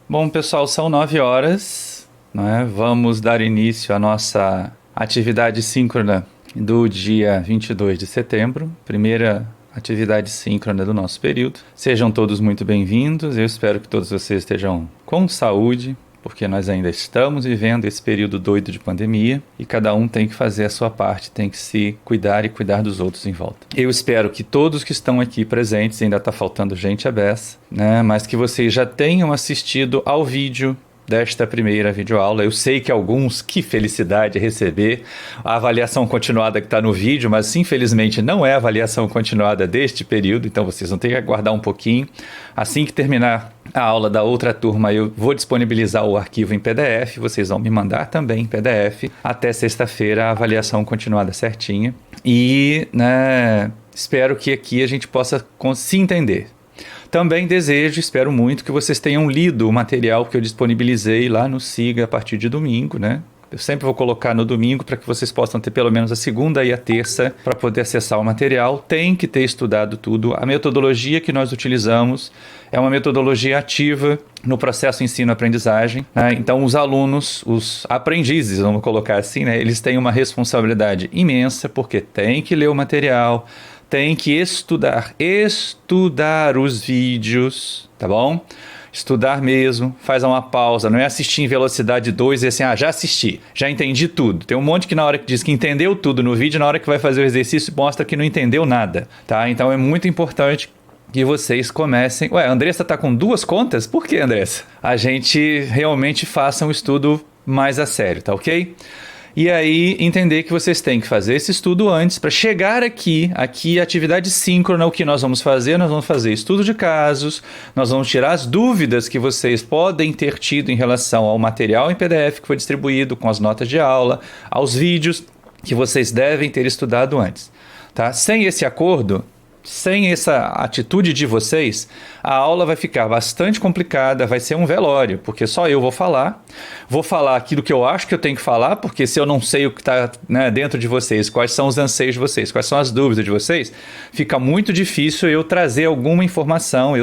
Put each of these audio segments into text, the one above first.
Bom, pessoal, são 9 horas, né? Vamos dar início à nossa atividade síncrona do dia 22 de setembro, primeira atividade síncrona do nosso período. Sejam todos muito bem-vindos, eu espero que todos vocês estejam com saúde, porque nós ainda estamos vivendo esse período doido de pandemia e cada um tem que fazer a sua parte, tem que se cuidar e cuidar dos outros em volta. Eu espero que todos que estão aqui presentes, ainda está faltando gente à beça, né, mas que vocês já tenham assistido ao vídeo desta primeira videoaula. Eu sei que alguns, que felicidade receber a avaliação continuada que está no vídeo, mas infelizmente não é a avaliação continuada deste período, então vocês vão ter que aguardar um pouquinho. Assim que terminar a aula da outra turma, eu vou disponibilizar o arquivo em PDF, vocês vão me mandar também em PDF, até sexta-feira a avaliação continuada certinha. E, né, espero que aqui a gente possa se entender. Também desejo, espero muito, que vocês tenham lido o material que eu disponibilizei lá no Siga a partir de domingo, né? Eu sempre vou colocar no domingo para que vocês possam ter pelo menos a segunda e a terça para poder acessar o material. Tem que ter estudado tudo. A metodologia que nós utilizamos é uma metodologia ativa no processo ensino-aprendizagem, né? Então os alunos, os aprendizes, vamos colocar assim, né? Eles têm uma responsabilidade imensa porque tem que ler o material, tem que estudar os vídeos, tá bom? Estudar mesmo, faz uma pausa, não é assistir em velocidade 2 e assim, já assisti, já entendi tudo. Tem um monte que na hora que diz que entendeu tudo no vídeo, na hora que vai fazer o exercício mostra que não entendeu nada, tá? Então é muito importante que vocês comecem... Ué, a Andressa tá com 2 contas? Por que, Andressa? A gente realmente faça um estudo mais a sério, tá ok? E aí, entender que vocês têm que fazer esse estudo antes para chegar aqui, atividade síncrona, o que nós vamos fazer? Nós vamos fazer estudo de casos, nós vamos tirar as dúvidas que vocês podem ter tido em relação ao material em PDF que foi distribuído com as notas de aula, aos vídeos que vocês devem ter estudado antes, tá? Sem esse acordo, sem essa atitude de vocês, a aula vai ficar bastante complicada, vai ser um velório, porque só eu vou falar aquilo que eu acho que eu tenho que falar, porque se eu não sei o que está, né, dentro de vocês, quais são os anseios de vocês, quais são as dúvidas de vocês, fica muito difícil eu trazer alguma informação,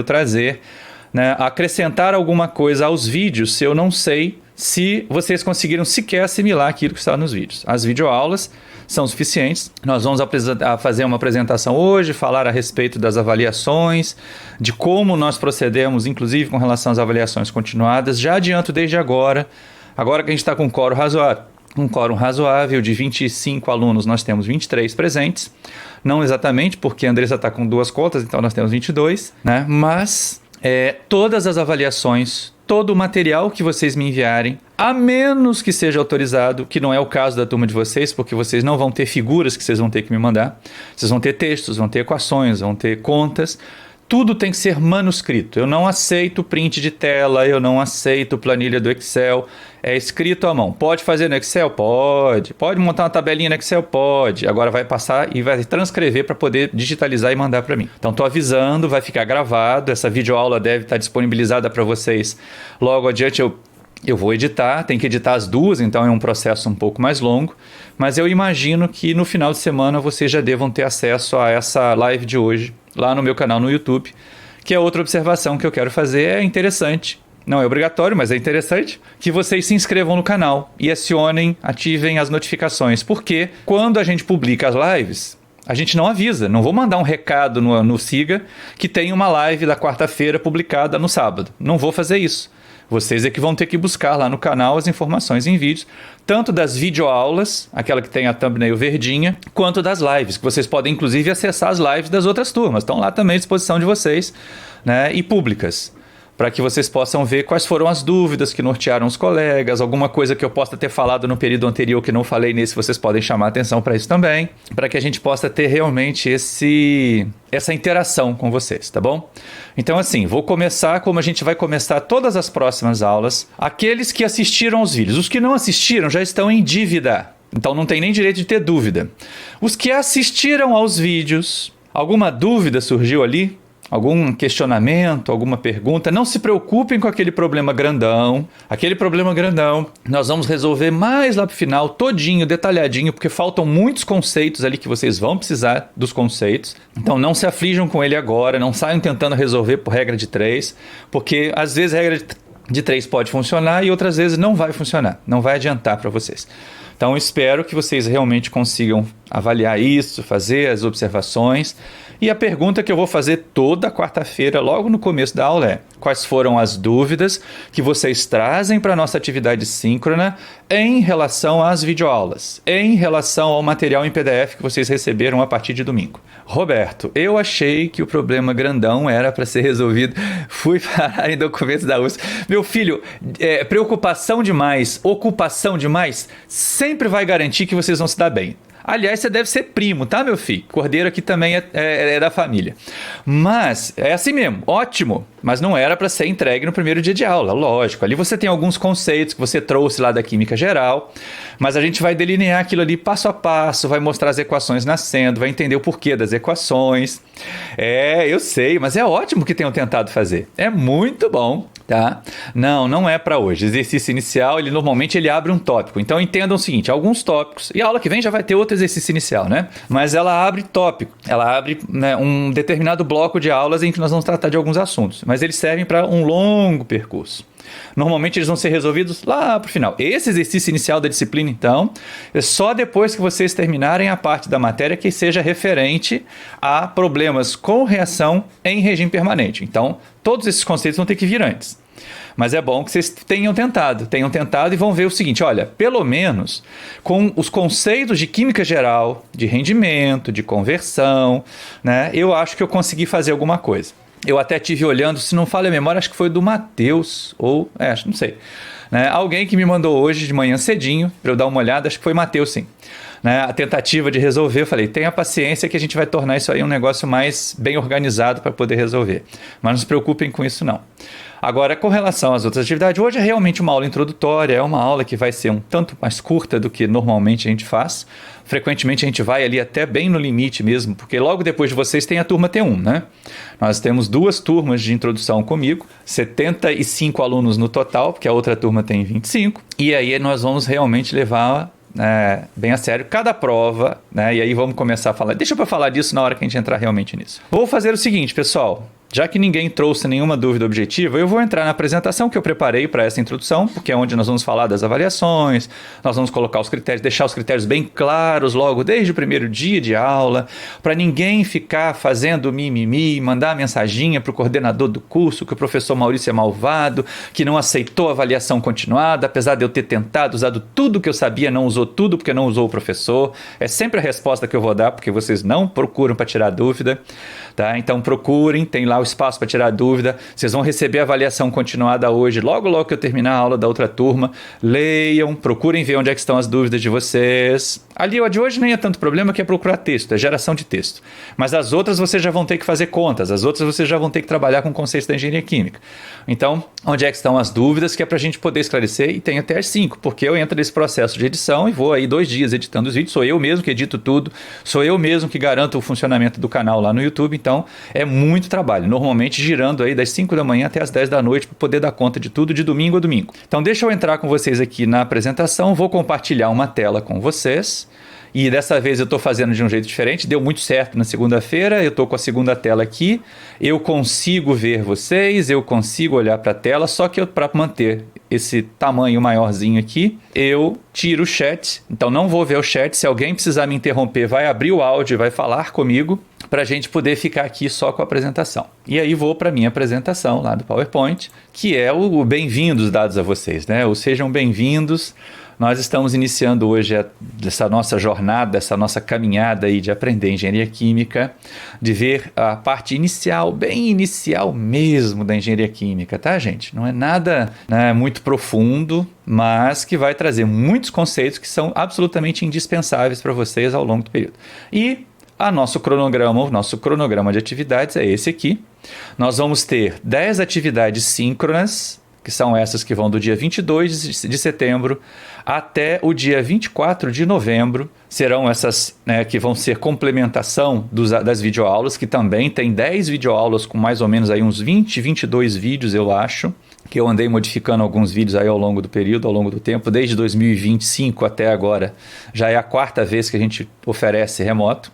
né, acrescentar alguma coisa aos vídeos se eu não sei se vocês conseguiram sequer assimilar aquilo que está nos vídeos. As videoaulas são suficientes. Nós vamos fazer uma apresentação hoje, falar a respeito das avaliações, de como nós procedemos, inclusive com relação às avaliações continuadas. Já adianto desde agora que a gente está com um quórum razoável de 25 alunos, nós temos 23 presentes. Não exatamente, porque a Andressa está com 2 contas, então nós temos 22, né? Mas todas as avaliações, todo o material que vocês me enviarem, a menos que seja autorizado, que não é o caso da turma de vocês, porque vocês não vão ter figuras que vocês vão ter que me mandar, vocês vão ter textos, vão ter equações, vão ter contas, tudo tem que ser manuscrito. Eu não aceito print de tela, eu não aceito planilha do Excel, é escrito à mão. Pode fazer no Excel? Pode. Pode montar uma tabelinha no Excel? Pode. Agora vai passar e vai transcrever para poder digitalizar e mandar para mim. Então estou avisando, vai ficar gravado, essa videoaula deve estar disponibilizada para vocês. Logo adiante eu vou editar, tem que editar as 2, então é um processo um pouco mais longo, mas eu imagino que no final de semana vocês já devam ter acesso a essa live de hoje, lá no meu canal no YouTube, que é outra observação que eu quero fazer. É interessante, não é obrigatório, mas é interessante que vocês se inscrevam no canal e ativem as notificações, porque quando a gente publica as lives, a gente não avisa, não vou mandar um recado no Siga que tem uma live da quarta-feira publicada no sábado, não vou fazer isso. Vocês é que vão ter que buscar lá no canal as informações em vídeos, tanto das videoaulas, aquela que tem a thumbnail verdinha, quanto das lives, que vocês podem inclusive acessar as lives das outras turmas, estão lá também à disposição de vocês, né, e públicas, para que vocês possam ver quais foram as dúvidas que nortearam os colegas, alguma coisa que eu possa ter falado no período anterior que não falei nesse, vocês podem chamar atenção para isso também, para que a gente possa ter realmente essa interação com vocês, tá bom? Então assim, vou começar como a gente vai começar todas as próximas aulas, aqueles que assistiram aos vídeos. Os que não assistiram já estão em dívida, então não tem nem direito de ter dúvida. Os que assistiram aos vídeos, alguma dúvida surgiu ali? Algum questionamento, alguma pergunta, não se preocupem com aquele problema grandão. Aquele problema grandão nós vamos resolver mais lá pro final, todinho, detalhadinho, porque faltam muitos conceitos ali que vocês vão precisar dos conceitos. Então não se aflijam com ele agora, não saiam tentando resolver por regra de 3, porque às vezes de 3 pode funcionar e outras vezes não vai funcionar, não vai adiantar para vocês. Então, espero que vocês realmente consigam avaliar isso, fazer as observações. E a pergunta que eu vou fazer toda quarta-feira, logo no começo da aula, é: quais foram as dúvidas que vocês trazem para a nossa atividade síncrona em relação às videoaulas, em relação ao material em PDF que vocês receberam a partir de domingo? Roberto, eu achei que o problema grandão era para ser resolvido. Fui parar em documentos da USP. Meu filho, preocupação demais, ocupação demais, sempre vai garantir que vocês vão se dar bem. Aliás, você deve ser primo, tá, meu filho? Cordeiro aqui também é da família. Mas, é assim mesmo, ótimo. Mas não era para ser entregue no primeiro dia de aula, lógico. Ali você tem alguns conceitos que você trouxe lá da química geral, mas a gente vai delinear aquilo ali passo a passo, vai mostrar as equações nascendo, vai entender o porquê das equações. Eu sei, mas é ótimo que tenham tentado fazer. É muito bom, tá? Não é para hoje. Exercício inicial, normalmente ele abre um tópico. Então entendam o seguinte, alguns tópicos, e a aula que vem já vai ter outro exercício inicial, né? Mas ela abre tópico, ela abre, né, um determinado bloco de aulas em que nós vamos tratar de alguns assuntos, mas eles servem para um longo percurso. Normalmente eles vão ser resolvidos lá para o final. Esse exercício inicial da disciplina, então, é só depois que vocês terminarem a parte da matéria que seja referente a problemas com reação em regime permanente. Então, todos esses conceitos vão ter que vir antes. Mas é bom que vocês tenham tentado e vão ver o seguinte, olha, pelo menos com os conceitos de química geral, de rendimento, de conversão, né, eu acho que eu consegui fazer alguma coisa. Eu até tive olhando, se não falha a memória, acho que foi do Matheus, ou, acho, não sei. Né, alguém que me mandou hoje de manhã cedinho, para eu dar uma olhada, acho que foi Matheus, sim. Né, a tentativa de resolver, eu falei, tenha paciência que a gente vai tornar isso aí um negócio mais bem organizado para poder resolver. Mas não se preocupem com isso não. Agora, com relação às outras atividades, hoje é realmente uma aula introdutória, é uma aula que vai ser um tanto mais curta do que normalmente a gente faz. Frequentemente a gente vai ali até bem no limite mesmo, porque logo depois de vocês tem a turma T1, né? Nós temos 2 turmas de introdução comigo, 75 alunos no total, porque a outra turma tem 25, e aí nós vamos realmente levar bem a sério cada prova, né? E aí vamos começar a falar. Deixa eu falar disso na hora que a gente entrar realmente nisso. Vou fazer o seguinte, pessoal. Já que ninguém trouxe nenhuma dúvida objetiva, eu vou entrar na apresentação que eu preparei para essa introdução, porque é onde nós vamos falar das avaliações, nós vamos colocar os critérios, deixar os critérios bem claros logo desde o primeiro dia de aula, para ninguém ficar fazendo mimimi, mandar mensaginha para o coordenador do curso que o professor Maurício é malvado, que não aceitou a avaliação continuada, apesar de eu ter tentado, usado tudo que eu sabia, não usou tudo porque não usou o professor. É sempre a resposta que eu vou dar, porque vocês não procuram para tirar dúvida. Tá? Então procurem, tem lá o espaço para tirar dúvida, vocês vão receber a avaliação continuada hoje, logo que eu terminar a aula da outra turma, leiam, procurem ver onde é que estão as dúvidas de vocês. Ali a de hoje nem é tanto problema, que é procurar texto, é geração de texto, mas as outras vocês já vão ter que fazer contas, as outras vocês já vão ter que trabalhar com conceitos da engenharia química. Então, onde é que estão as dúvidas, que é para a gente poder esclarecer, e tem até as 5, porque eu entro nesse processo de edição e vou aí 2 dias editando os vídeos, sou eu mesmo que edito tudo, sou eu mesmo que garanto o funcionamento do canal lá no YouTube. Então, é muito trabalho, normalmente girando aí das 5 da manhã até as 10 da noite para poder dar conta de tudo de domingo a domingo. Então, deixa eu entrar com vocês aqui na apresentação, vou compartilhar uma tela com vocês. E dessa vez eu estou fazendo de um jeito diferente, deu muito certo na segunda-feira, eu estou com a segunda tela aqui, eu consigo ver vocês, eu consigo olhar para a tela, só que para manter esse tamanho maiorzinho aqui, eu tiro o chat, então não vou ver o chat, se alguém precisar me interromper, vai abrir o áudio e vai falar comigo, para a gente poder ficar aqui só com a apresentação. E aí vou para a minha apresentação lá do PowerPoint, que é o bem-vindos dados a vocês, né? Ou sejam bem-vindos. Nós estamos iniciando hoje essa nossa jornada, essa nossa caminhada aí de aprender engenharia química, de ver a parte inicial, bem inicial mesmo da engenharia química, tá, gente? Não é nada, né, muito profundo, mas que vai trazer muitos conceitos que são absolutamente indispensáveis para vocês ao longo do período. E o nosso cronograma de atividades é esse aqui. Nós vamos ter 10 atividades síncronas, que são essas que vão do dia 22 de setembro até o dia 24 de novembro. Serão essas, né, que vão ser complementação das videoaulas, que também tem 10 videoaulas com mais ou menos aí uns 20, 22 vídeos, eu acho, que eu andei modificando alguns vídeos aí ao longo do período, ao longo do tempo, desde 2025 até agora. Já é a 4ª vez que a gente oferece remoto.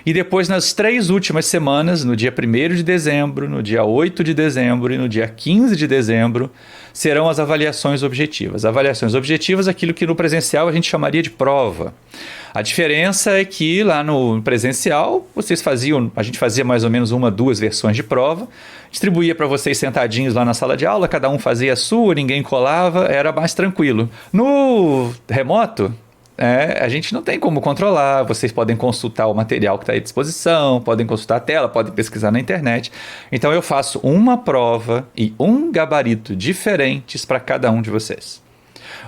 E depois, nas 3 últimas semanas, no dia 1º de dezembro, no dia 8 de dezembro e no dia 15 de dezembro, serão as avaliações objetivas. Avaliações objetivas, aquilo que no presencial a gente chamaria de prova. A diferença é que lá no presencial, a gente fazia mais ou menos 1, 2 versões de prova, distribuía para vocês sentadinhos lá na sala de aula, cada um fazia a sua, ninguém colava, era mais tranquilo. No remoto, a gente não tem como controlar, vocês podem consultar o material que está à disposição, podem consultar a tela, podem pesquisar na internet. Então eu faço uma prova e um gabarito diferentes para cada um de vocês.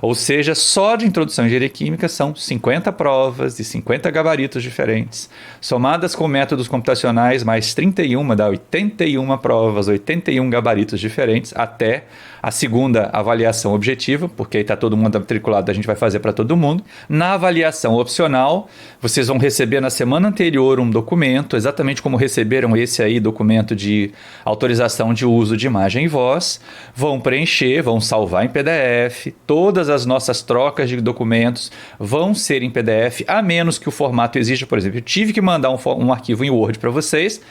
Ou seja, só de introdução à engenharia química são 50 provas e 50 gabaritos diferentes, somadas com métodos computacionais mais 31, dá 81 provas, 81 gabaritos diferentes, até a segunda avaliação objetiva, porque aí está todo mundo matriculado, a gente vai fazer para todo mundo. Na avaliação opcional, vocês vão receber na semana anterior um documento, exatamente como receberam esse aí, documento de autorização de uso de imagem e voz, vão preencher, vão salvar em PDF, todas as nossas trocas de documentos vão ser em PDF, a menos que o formato exija. Por exemplo, eu tive que mandar um arquivo em Word para vocês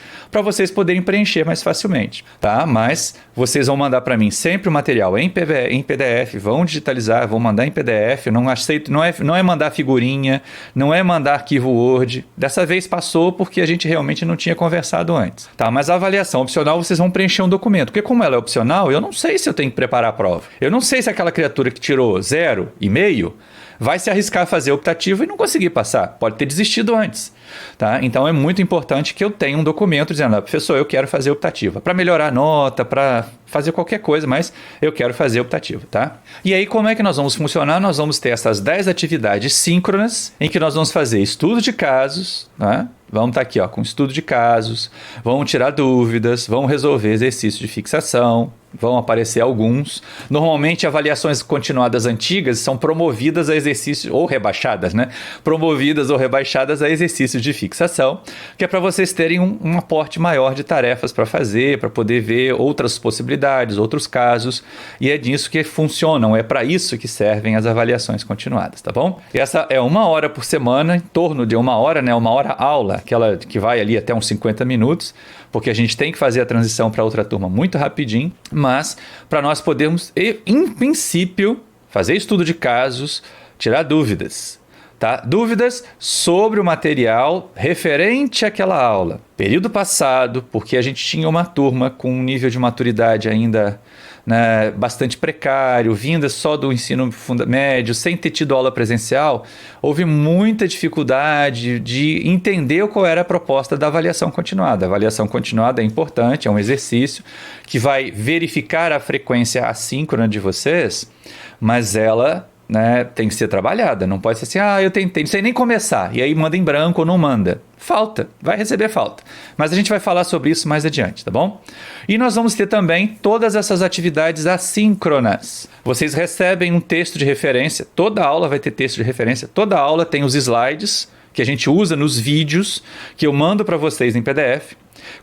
poderem preencher mais facilmente, tá? Mas vocês vão mandar para mim sempre o material em PDF, vão digitalizar, vão mandar em PDF, não aceito, não é mandar figurinha, não é mandar arquivo Word. Dessa vez passou porque a gente realmente não tinha conversado antes, tá? Mas a avaliação opcional, vocês vão preencher um documento, porque como ela é opcional, eu não sei se eu tenho que preparar a prova. Eu não sei se aquela criatura que tirou 0,5 vai se arriscar a fazer optativa e não conseguir passar. Pode ter desistido antes. Tá? Então é muito importante que eu tenha um documento dizendo, professor, eu quero fazer optativa. Para melhorar a nota, para fazer qualquer coisa, mas eu quero fazer optativa. Tá? E aí como é que nós vamos funcionar? Nós vamos ter essas 10 atividades síncronas em que nós vamos fazer estudo de casos, né? Vamos estar aqui com estudo de casos, vamos tirar dúvidas, vamos resolver exercícios de fixação, vão aparecer alguns. Normalmente, avaliações continuadas antigas são promovidas a exercícios, ou rebaixadas, né? Promovidas ou rebaixadas a exercícios de fixação, que é para vocês terem um aporte maior de tarefas para fazer, para poder ver outras possibilidades, outros casos, e é disso que funcionam, é para isso que servem as avaliações continuadas, tá bom? Essa é 1 hora por semana, em torno de 1 hora, né? 1 hora aula, aquela que vai ali até uns 50 minutos, porque a gente tem que fazer a transição para outra turma muito rapidinho, mas para nós podermos, em princípio, fazer estudo de casos, tirar dúvidas. Tá? Dúvidas sobre o material referente àquela aula. Período passado, porque a gente tinha uma turma com um nível de maturidade ainda, né, bastante precário, vinda só do ensino médio, sem ter tido aula presencial, houve muita dificuldade de entender qual era a proposta da avaliação continuada. A avaliação continuada é importante, é um exercício que vai verificar a frequência assíncrona de vocês, mas ela, né, tem que ser trabalhada, não pode ser assim, eu tentei, não sei nem começar, e aí manda em branco ou não manda. Falta, vai receber falta. Mas a gente vai falar sobre isso mais adiante, tá bom? E nós vamos ter também todas essas atividades assíncronas. Vocês recebem um texto de referência, toda aula vai ter texto de referência, toda aula tem os slides que a gente usa nos vídeos, que eu mando para vocês em PDF,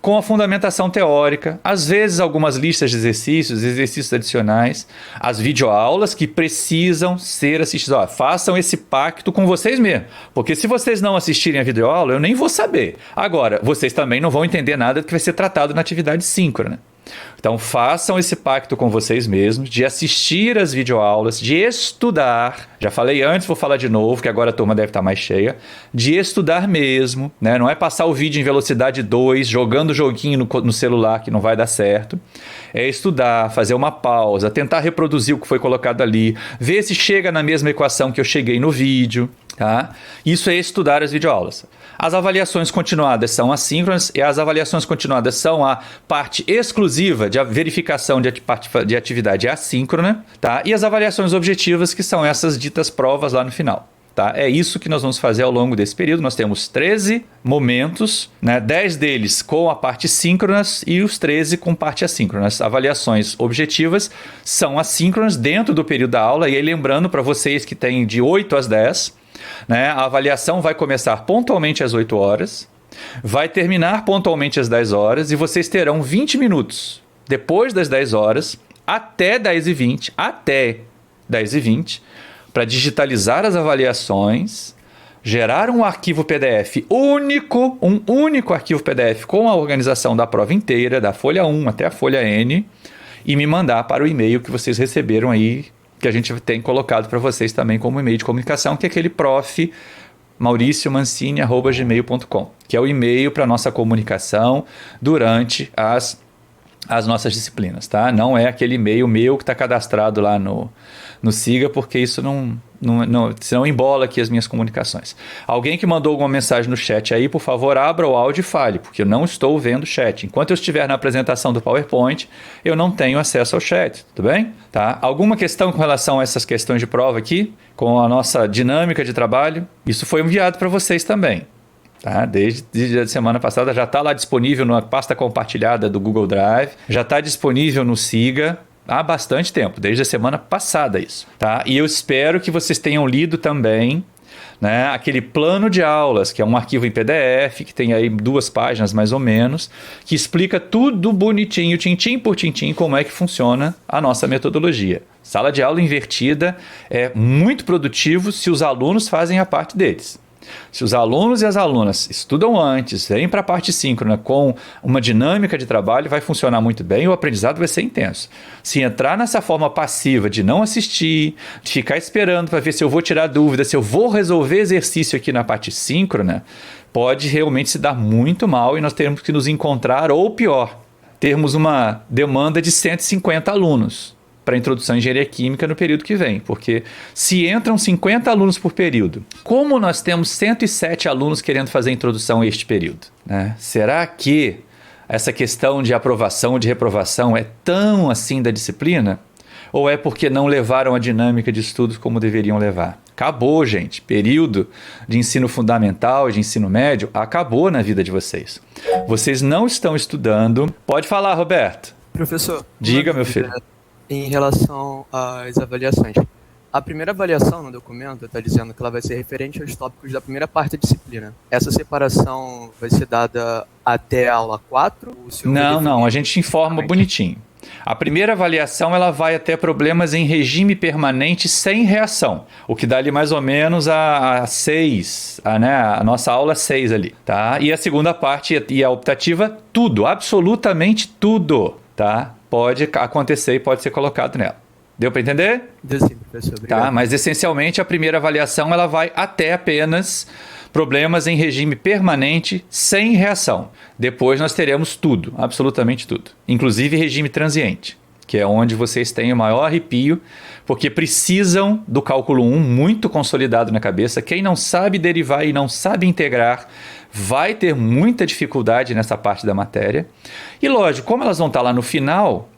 com a fundamentação teórica, às vezes algumas listas de exercícios adicionais, as videoaulas que precisam ser assistidas. Façam esse pacto com vocês mesmos, porque se vocês não assistirem a videoaula, eu nem vou saber. Agora, vocês também não vão entender nada do que vai ser tratado na atividade síncrona. Então, façam esse pacto com vocês mesmos, de assistir as videoaulas, de estudar. Já falei antes, vou falar de novo, que agora a turma deve estar mais cheia. De estudar mesmo, né? Não é passar o vídeo em velocidade 2, jogando joguinho no celular, que não vai dar certo. É estudar, fazer uma pausa, tentar reproduzir o que foi colocado ali, ver se chega na mesma equação que eu cheguei no vídeo. Tá? Isso é estudar as videoaulas. As avaliações continuadas são assíncronas e as avaliações continuadas são a parte exclusiva de verificação de atividade assíncrona, tá? E as avaliações objetivas, que são essas ditas provas lá no final. Tá? É isso que nós vamos fazer ao longo desse período. Nós temos 13 momentos, né? 10 deles com a parte síncronas e os 13 com parte assíncrona. As avaliações objetivas são assíncronas dentro do período da aula. E aí, lembrando para vocês que tem de 8 às 10, né? A avaliação vai começar pontualmente às 8 horas, vai terminar pontualmente às 10 horas e vocês terão 20 minutos depois das 10 horas até 10h20, para digitalizar as avaliações, gerar um arquivo PDF único, um único arquivo PDF com a organização da prova inteira, da folha 1 até a folha N, e me mandar para o e-mail que vocês receberam aí, que a gente tem colocado para vocês também como e-mail de comunicação, que é aquele prof. mauriciomancini@gmail.com, que é o e-mail para nossa comunicação durante as nossas disciplinas, tá? Não é aquele e-mail meu que está cadastrado lá no Siga, porque isso senão embola aqui as minhas comunicações. Alguém que mandou alguma mensagem no chat aí, por favor, abra o áudio e fale, porque eu não estou vendo o chat. Enquanto eu estiver na apresentação do PowerPoint, eu não tenho acesso ao chat, tudo bem? Tá? Alguma questão com relação a essas questões de prova aqui, com a nossa dinâmica de trabalho? Isso foi enviado para vocês também. Tá? Desde a semana passada já está lá disponível na pasta compartilhada do Google Drive, já está disponível no Siga há bastante tempo, desde a semana passada isso. Tá? E eu espero que vocês tenham lido também, né, aquele plano de aulas, que é um arquivo em PDF, que tem aí 2 páginas mais ou menos, que explica tudo bonitinho, tintim por tintim, como é que funciona a nossa metodologia. Sala de aula invertida é muito produtivo se os alunos fazem a parte deles. Se os alunos e as alunas estudam antes, vêm para a parte síncrona com uma dinâmica de trabalho, vai funcionar muito bem e o aprendizado vai ser intenso. Se entrar nessa forma passiva de não assistir, de ficar esperando para ver se eu vou tirar dúvida, se eu vou resolver exercício aqui na parte síncrona, pode realmente se dar muito mal e nós teremos que nos encontrar, ou pior, termos uma demanda de 150 alunos para a introdução à engenharia química no período que vem, porque se entram 50 alunos por período, como nós temos 107 alunos querendo fazer a introdução a este período, né? Será que essa questão de aprovação ou de reprovação é tão assim da disciplina? Ou é porque não levaram a dinâmica de estudos como deveriam levar? Acabou, gente. Período de ensino fundamental e de ensino médio acabou na vida de vocês. Vocês não estão estudando. Pode falar, Roberto. Professor. Diga, meu filho. Em relação às avaliações. A primeira avaliação no documento está dizendo que ela vai ser referente aos tópicos da primeira parte da disciplina. Essa separação vai ser dada até a aula 4? Não, a gente informa bonitinho. A primeira avaliação ela vai até problemas em regime permanente sem reação, o que dá ali mais ou menos a 6, a nossa aula 6 ali, tá? E a segunda parte e a optativa, tudo, absolutamente tudo, tá? Pode acontecer e pode ser colocado nela. Deu para entender? Deu sim, professor. Obrigado. Tá, mas essencialmente a primeira avaliação ela vai até apenas problemas em regime permanente sem reação. Depois nós teremos tudo, absolutamente tudo. Inclusive regime transiente, que é onde vocês têm o maior arrepio, porque precisam do cálculo 1 muito consolidado na cabeça. Quem não sabe derivar e não sabe integrar vai ter muita dificuldade nessa parte da matéria. E lógico, como elas vão estar lá no final,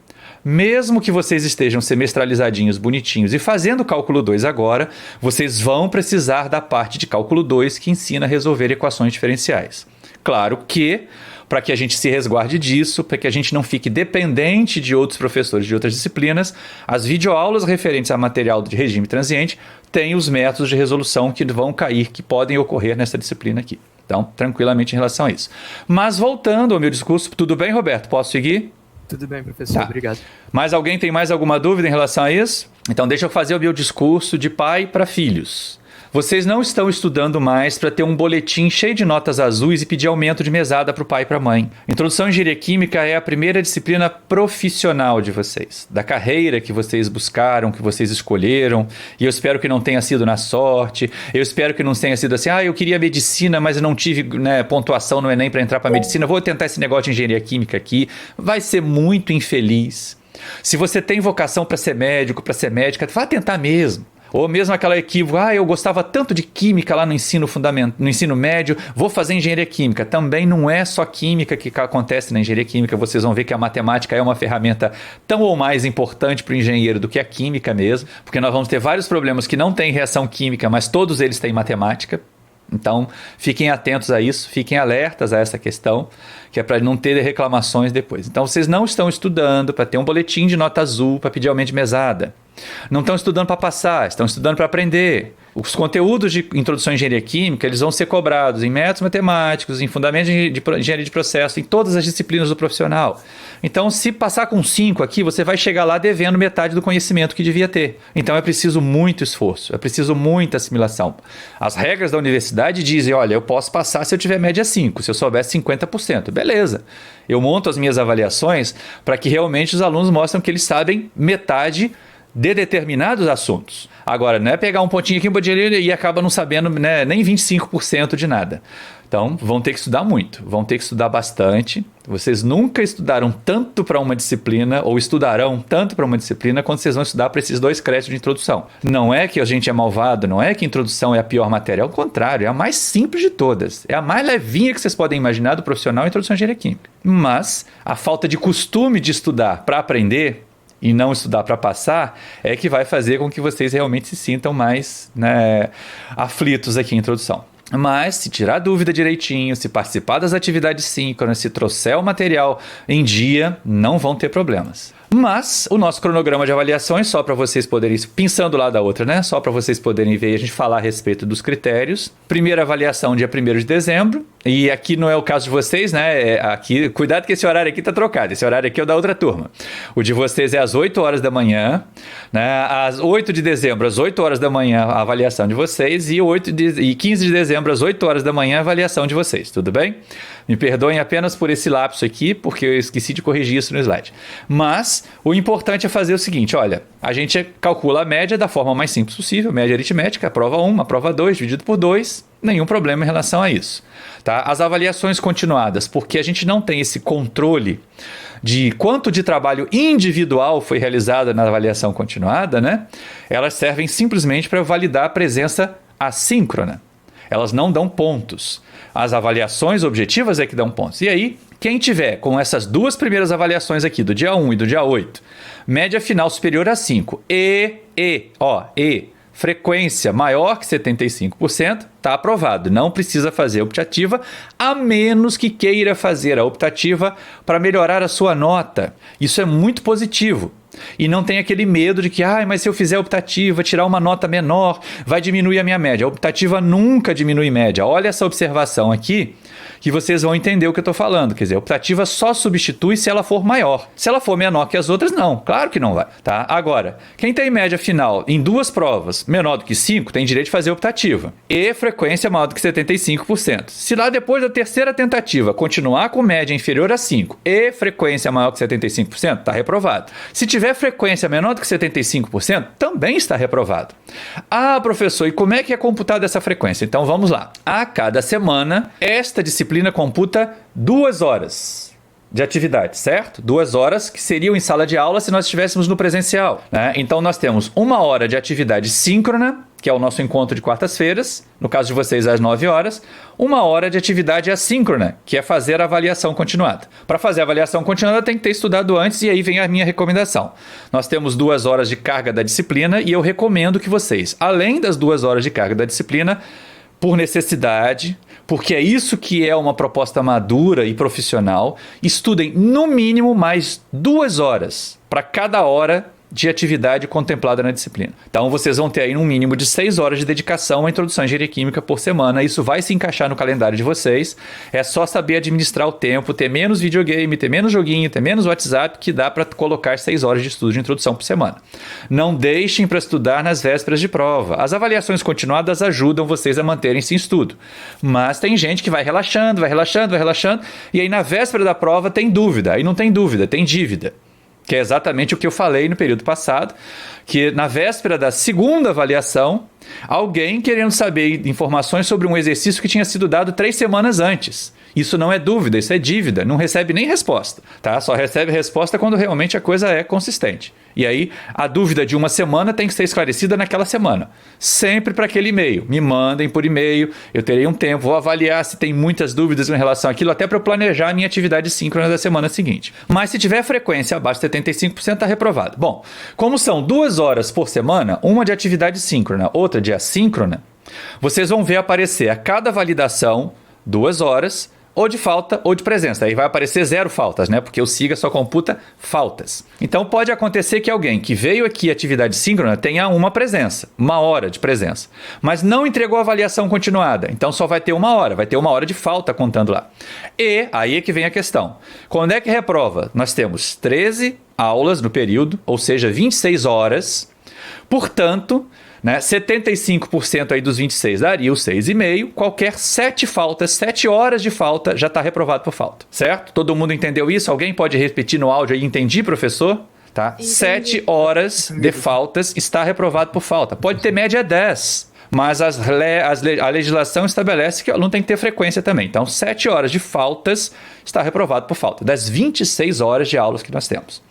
mesmo que vocês estejam semestralizadinhos, bonitinhos e fazendo cálculo 2 agora, vocês vão precisar da parte de cálculo 2 que ensina a resolver equações diferenciais. Claro que, para que a gente se resguarde disso, para que a gente não fique dependente de outros professores de outras disciplinas, as videoaulas referentes a material de regime transiente têm os métodos de resolução que vão cair, que podem ocorrer nessa disciplina aqui. Então, tranquilamente em relação a isso. Mas voltando ao meu discurso, tudo bem, Roberto? Posso seguir? Tudo bem, professor. Tá. Obrigado. Mas alguém tem mais alguma dúvida em relação a isso? Então, deixa eu fazer o meu discurso de pai para filhos. Vocês não estão estudando mais para ter um boletim cheio de notas azuis e pedir aumento de mesada para o pai e para a mãe. Introdução à Engenharia Química é a primeira disciplina profissional de vocês, da carreira que vocês buscaram, que vocês escolheram, e eu espero que não tenha sido na sorte, eu espero que não tenha sido assim, eu queria medicina, mas eu não tive pontuação no Enem para entrar para medicina, vou tentar esse negócio de Engenharia Química aqui, vai ser muito infeliz. Se você tem vocação para ser médico, para ser médica, vá tentar mesmo. Ou mesmo aquela equívoco, eu gostava tanto de química lá no ensino fundamental, no ensino médio, vou fazer engenharia química. Também não é só química que acontece na engenharia química, vocês vão ver que a matemática é uma ferramenta tão ou mais importante para o engenheiro do que a química mesmo, porque nós vamos ter vários problemas que não têm reação química, mas todos eles têm matemática. Então, fiquem atentos a isso, fiquem alertas a essa questão, que é para não ter reclamações depois. Então, vocês não estão estudando para ter um boletim de nota azul para pedir aumento de mesada. Não estão estudando para passar, estão estudando para aprender. Os conteúdos de introdução à engenharia química, eles vão ser cobrados em métodos matemáticos, em fundamentos de engenharia de processo, em todas as disciplinas do profissional. Então, se passar com 5 aqui, você vai chegar lá devendo metade do conhecimento que devia ter. Então, é preciso muito esforço, é preciso muita assimilação. As regras da universidade dizem, olha, eu posso passar se eu tiver média 5, se eu souber 50%. Beleza. Eu monto as minhas avaliações para que realmente os alunos mostrem que eles sabem metade de determinados assuntos. Agora, não é pegar um pontinho aqui, um pontinho ali e acaba não sabendo, né, nem 25% de nada. Então, vão ter que estudar muito, vão ter que estudar bastante. Vocês nunca estudaram tanto para uma disciplina ou estudarão tanto para uma disciplina quando vocês vão estudar para esses 2 créditos de introdução. Não é que a gente é malvado, não é que a introdução é a pior matéria, ao contrário, é a mais simples de todas. É a mais levinha que vocês podem imaginar do profissional em introdução à engenharia química. Mas a falta de costume de estudar para aprender e não estudar para passar, é que vai fazer com que vocês realmente se sintam mais, né, aflitos aqui em introdução. Mas, se tirar dúvida direitinho, se participar das atividades síncronas, se trouxer o material em dia, não vão ter problemas. Mas o nosso cronograma de avaliações, só para vocês poderem, pensando lá da outra, né? Só para vocês poderem ver e a gente falar a respeito dos critérios. Primeira avaliação, dia 1º de dezembro. E aqui não é o caso de vocês, né? Aqui, cuidado que esse horário aqui está trocado. Esse horário aqui é o da outra turma. O de vocês é às 8 horas da manhã, né? Às 8 de dezembro, às 8 horas da manhã, a avaliação de vocês. E 15 de dezembro, às 8 horas da manhã, a avaliação de vocês. Tudo bem? Me perdoem apenas por esse lapso aqui, porque eu esqueci de corrigir isso no slide. Mas o importante é fazer o seguinte, olha, a gente calcula a média da forma mais simples possível, média aritmética, a prova 1, a prova 2, dividido por 2, nenhum problema em relação a isso. Tá? As avaliações continuadas, porque a gente não tem esse controle de quanto de trabalho individual foi realizado na avaliação continuada, né? Elas servem simplesmente para validar a presença assíncrona. Elas não dão pontos. As avaliações objetivas é que dão pontos. E aí, quem tiver com essas 2 primeiras avaliações aqui, do dia 1 e do dia 8, média final superior a 5 e frequência maior que 75%, está aprovado. Não precisa fazer optativa, a menos que queira fazer a optativa para melhorar a sua nota. Isso é muito positivo. E não tem aquele medo de que, mas se eu fizer optativa, tirar uma nota menor, vai diminuir a minha média. A optativa nunca diminui média. Olha essa observação aqui, que vocês vão entender o que eu estou falando. Quer dizer, a optativa só substitui se ela for maior. Se ela for menor que as outras, não. Claro que não vai. Tá? Agora, quem tem média final em 2 provas menor do que 5, tem direito de fazer optativa. E frequência maior do que 75%. Se lá depois da terceira tentativa continuar com média inferior a 5 e frequência maior que 75%, está reprovado. Se tiver frequência menor do que 75%, também está reprovado. Professor, e como é que é computada essa frequência? Então vamos lá. A cada semana, esta disciplina computa 2 horas de atividade, certo? 2 horas que seriam em sala de aula se nós estivéssemos no presencial, né? Então nós temos 1 hora de atividade síncrona, que é o nosso encontro de quartas-feiras, no caso de vocês às 9 horas, 1 hora de atividade assíncrona, que é fazer a avaliação continuada. Para fazer a avaliação continuada tem que ter estudado antes e aí vem a minha recomendação. Nós temos 2 horas de carga da disciplina e eu recomendo que vocês, além das 2 horas de carga da disciplina, por necessidade, porque é isso que é uma proposta madura e profissional, estudem no mínimo mais 2 horas para cada hora de atividade contemplada na disciplina. Então vocês vão ter aí um mínimo de 6 horas de dedicação à introdução à engenharia química por semana. Isso vai se encaixar no calendário de vocês. É só saber administrar o tempo, ter menos videogame, ter menos joguinho, ter menos WhatsApp, que dá para colocar 6 horas de estudo de introdução por semana. Não deixem para estudar nas vésperas de prova. As avaliações continuadas ajudam vocês a manterem-se em estudo. Mas tem gente que vai relaxando, e aí na véspera da prova tem dúvida. Aí não tem dúvida, tem dívida. Que é exatamente o que eu falei no período passado, que na véspera da segunda avaliação, alguém querendo saber informações sobre um exercício que tinha sido dado 3 semanas antes. Isso não é dúvida, isso é dívida, não recebe nem resposta, tá? Só recebe resposta quando realmente a coisa é consistente. E aí, a dúvida de uma semana tem que ser esclarecida naquela semana. Sempre para aquele e-mail. Me mandem por e-mail, eu terei um tempo, vou avaliar se tem muitas dúvidas em relação àquilo, até para eu planejar a minha atividade síncrona da semana seguinte. Mas se tiver frequência abaixo de 75%, está reprovado. Bom, como são 2 horas por semana, uma de atividade síncrona, outra de assíncrona, vocês vão ver aparecer a cada validação 2 horas, ou de falta ou de presença. Aí vai aparecer 0 faltas, né? Porque o SIGA só computa faltas. Então pode acontecer que alguém que veio aqui atividade síncrona tenha uma presença, 1 hora de presença, mas não entregou a avaliação continuada. Então só vai ter 1 hora, vai ter 1 hora de falta contando lá. E aí é que vem a questão. Quando é que reprova? Nós temos 13 aulas no período, ou seja, 26 horas. Portanto, né, 75% aí dos 26 daria o 6,5. Qualquer 7 faltas, 7 horas de falta já está reprovado por falta, certo? Todo mundo entendeu isso? Alguém pode repetir no áudio aí? Entendi, professor? Tá? Entendi. 7 horas de faltas está reprovado por falta. Pode ter média 10, mas a legislação estabelece que o aluno tem que ter frequência também. Então, 7 horas de faltas está reprovado por falta, das 26 horas de aulas que nós temos.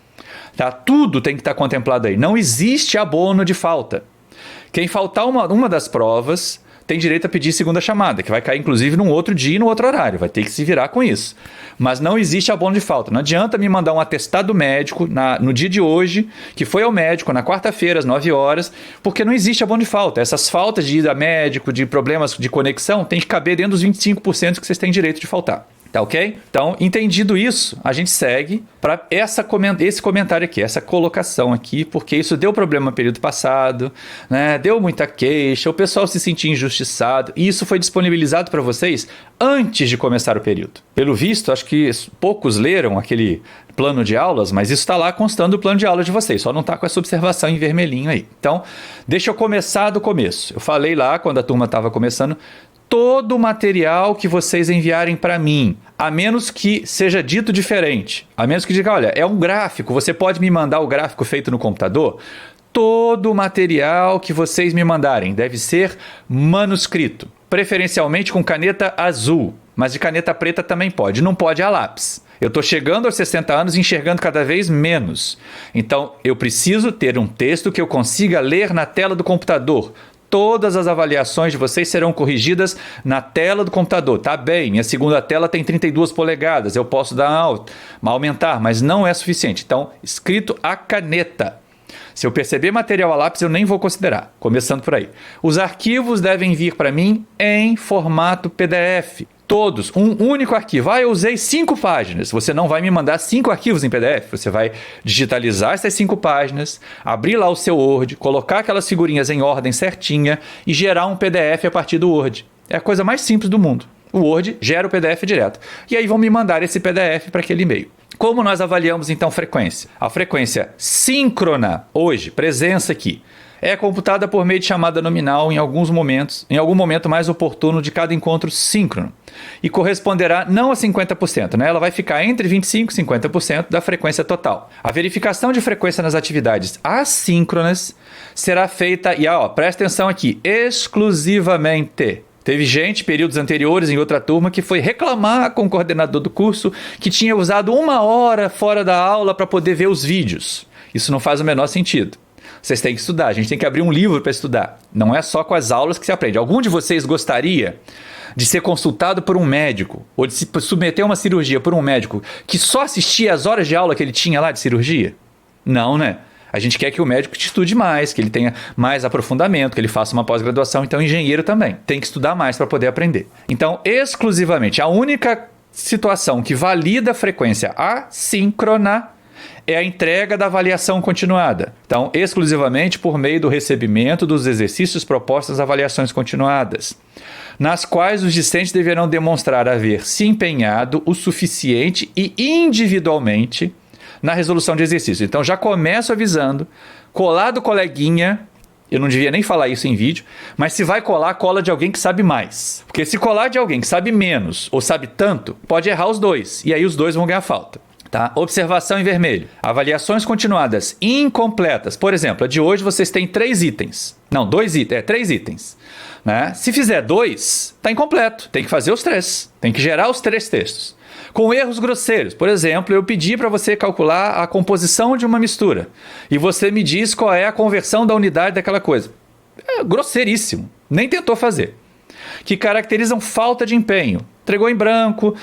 Tá? Tudo tem que estar contemplado aí. Não existe abono de falta. Quem faltar uma das provas tem direito a pedir segunda chamada, que vai cair inclusive num outro dia e num outro horário. Vai ter que se virar com isso. Mas não existe abono de falta. Não adianta me mandar um atestado médico no dia de hoje, que foi ao médico na quarta-feira às 9 horas, porque não existe abono de falta. Essas faltas de ida a médico, de problemas de conexão, tem que caber dentro dos 25% que vocês têm direito de faltar. Tá ok? Então, entendido isso, a gente segue para esse comentário aqui, essa colocação aqui, porque isso deu problema no período passado, né? Deu muita queixa, o pessoal se sentia injustiçado, e isso foi disponibilizado para vocês antes de começar o período. Pelo visto, acho que poucos leram aquele plano de aulas, mas isso está lá constando o plano de aula de vocês, só não está com essa observação em vermelhinho aí. Então, deixa eu começar do começo. Eu falei lá, quando a turma estava começando, todo o material que vocês enviarem para mim, a menos que seja dito diferente, a menos que diga, olha, é um gráfico, você pode me mandar o gráfico feito no computador? Todo o material que vocês me mandarem deve ser manuscrito, preferencialmente com caneta azul, mas de caneta preta também pode, não pode a lápis. Eu estou chegando aos 60 anos e enxergando cada vez menos. Então, eu preciso ter um texto que eu consiga ler na tela do computador. Todas as avaliações de vocês serão corrigidas na tela do computador. Tá bem, minha segunda tela tem 32 polegadas, eu posso aumentar, mas não é suficiente. Então, escrito a caneta. Se eu perceber material a lápis, eu nem vou considerar. Começando por aí. Os arquivos devem vir para mim em formato PDF. Todos, um único arquivo. Eu usei 5 páginas. Você não vai me mandar 5 arquivos em PDF. Você vai digitalizar essas 5 páginas, abrir lá o seu Word, colocar aquelas figurinhas em ordem certinha e gerar um PDF a partir do Word. É a coisa mais simples do mundo. O Word gera o PDF direto. E aí vão me mandar esse PDF para aquele e-mail. Como nós avaliamos então frequência? A frequência síncrona, hoje, presença aqui, é computada por meio de chamada nominal em algum momento mais oportuno de cada encontro síncrono. E corresponderá não a 50%, né? Ela vai ficar entre 25% e 50% da frequência total. A verificação de frequência nas atividades assíncronas será feita, e presta atenção aqui, exclusivamente. Teve gente, períodos anteriores, em outra turma, que foi reclamar com o coordenador do curso que tinha usado 1 hora fora da aula para poder ver os vídeos. Isso não faz o menor sentido. Vocês têm que estudar, a gente tem que abrir um livro para estudar. Não é só com as aulas que se aprende. Algum de vocês gostaria de ser consultado por um médico ou de se submeter a uma cirurgia por um médico que só assistia as horas de aula que ele tinha lá de cirurgia? Não, né? A gente quer que o médico estude mais, que ele tenha mais aprofundamento, que ele faça uma pós-graduação. Então, engenheiro também tem que estudar mais para poder aprender. Então, exclusivamente, a única situação que valida a frequência assíncrona é a entrega da avaliação continuada. Então, exclusivamente por meio do recebimento dos exercícios propostos às avaliações continuadas, nas quais os discentes deverão demonstrar haver se empenhado o suficiente e individualmente na resolução de exercício. Então, já começo avisando, colar do coleguinha, eu não devia nem falar isso em vídeo, mas se vai colar, cola de alguém que sabe mais. Porque se colar de alguém que sabe menos ou sabe tanto, pode errar os dois, e aí os dois vão ganhar falta. Tá? Observação em vermelho. Avaliações continuadas incompletas. Por exemplo, a de hoje vocês têm 3 itens. Não, 2 itens. 3 itens. Né? Se fizer 2, está incompleto. Tem que fazer os 3. Tem que gerar os 3 textos. Com erros grosseiros. Por exemplo, eu pedi para você calcular a composição de uma mistura. E você me diz qual é a conversão da unidade daquela coisa. É grosseiríssimo. Nem tentou fazer. Que caracterizam falta de empenho. Entregou em branco,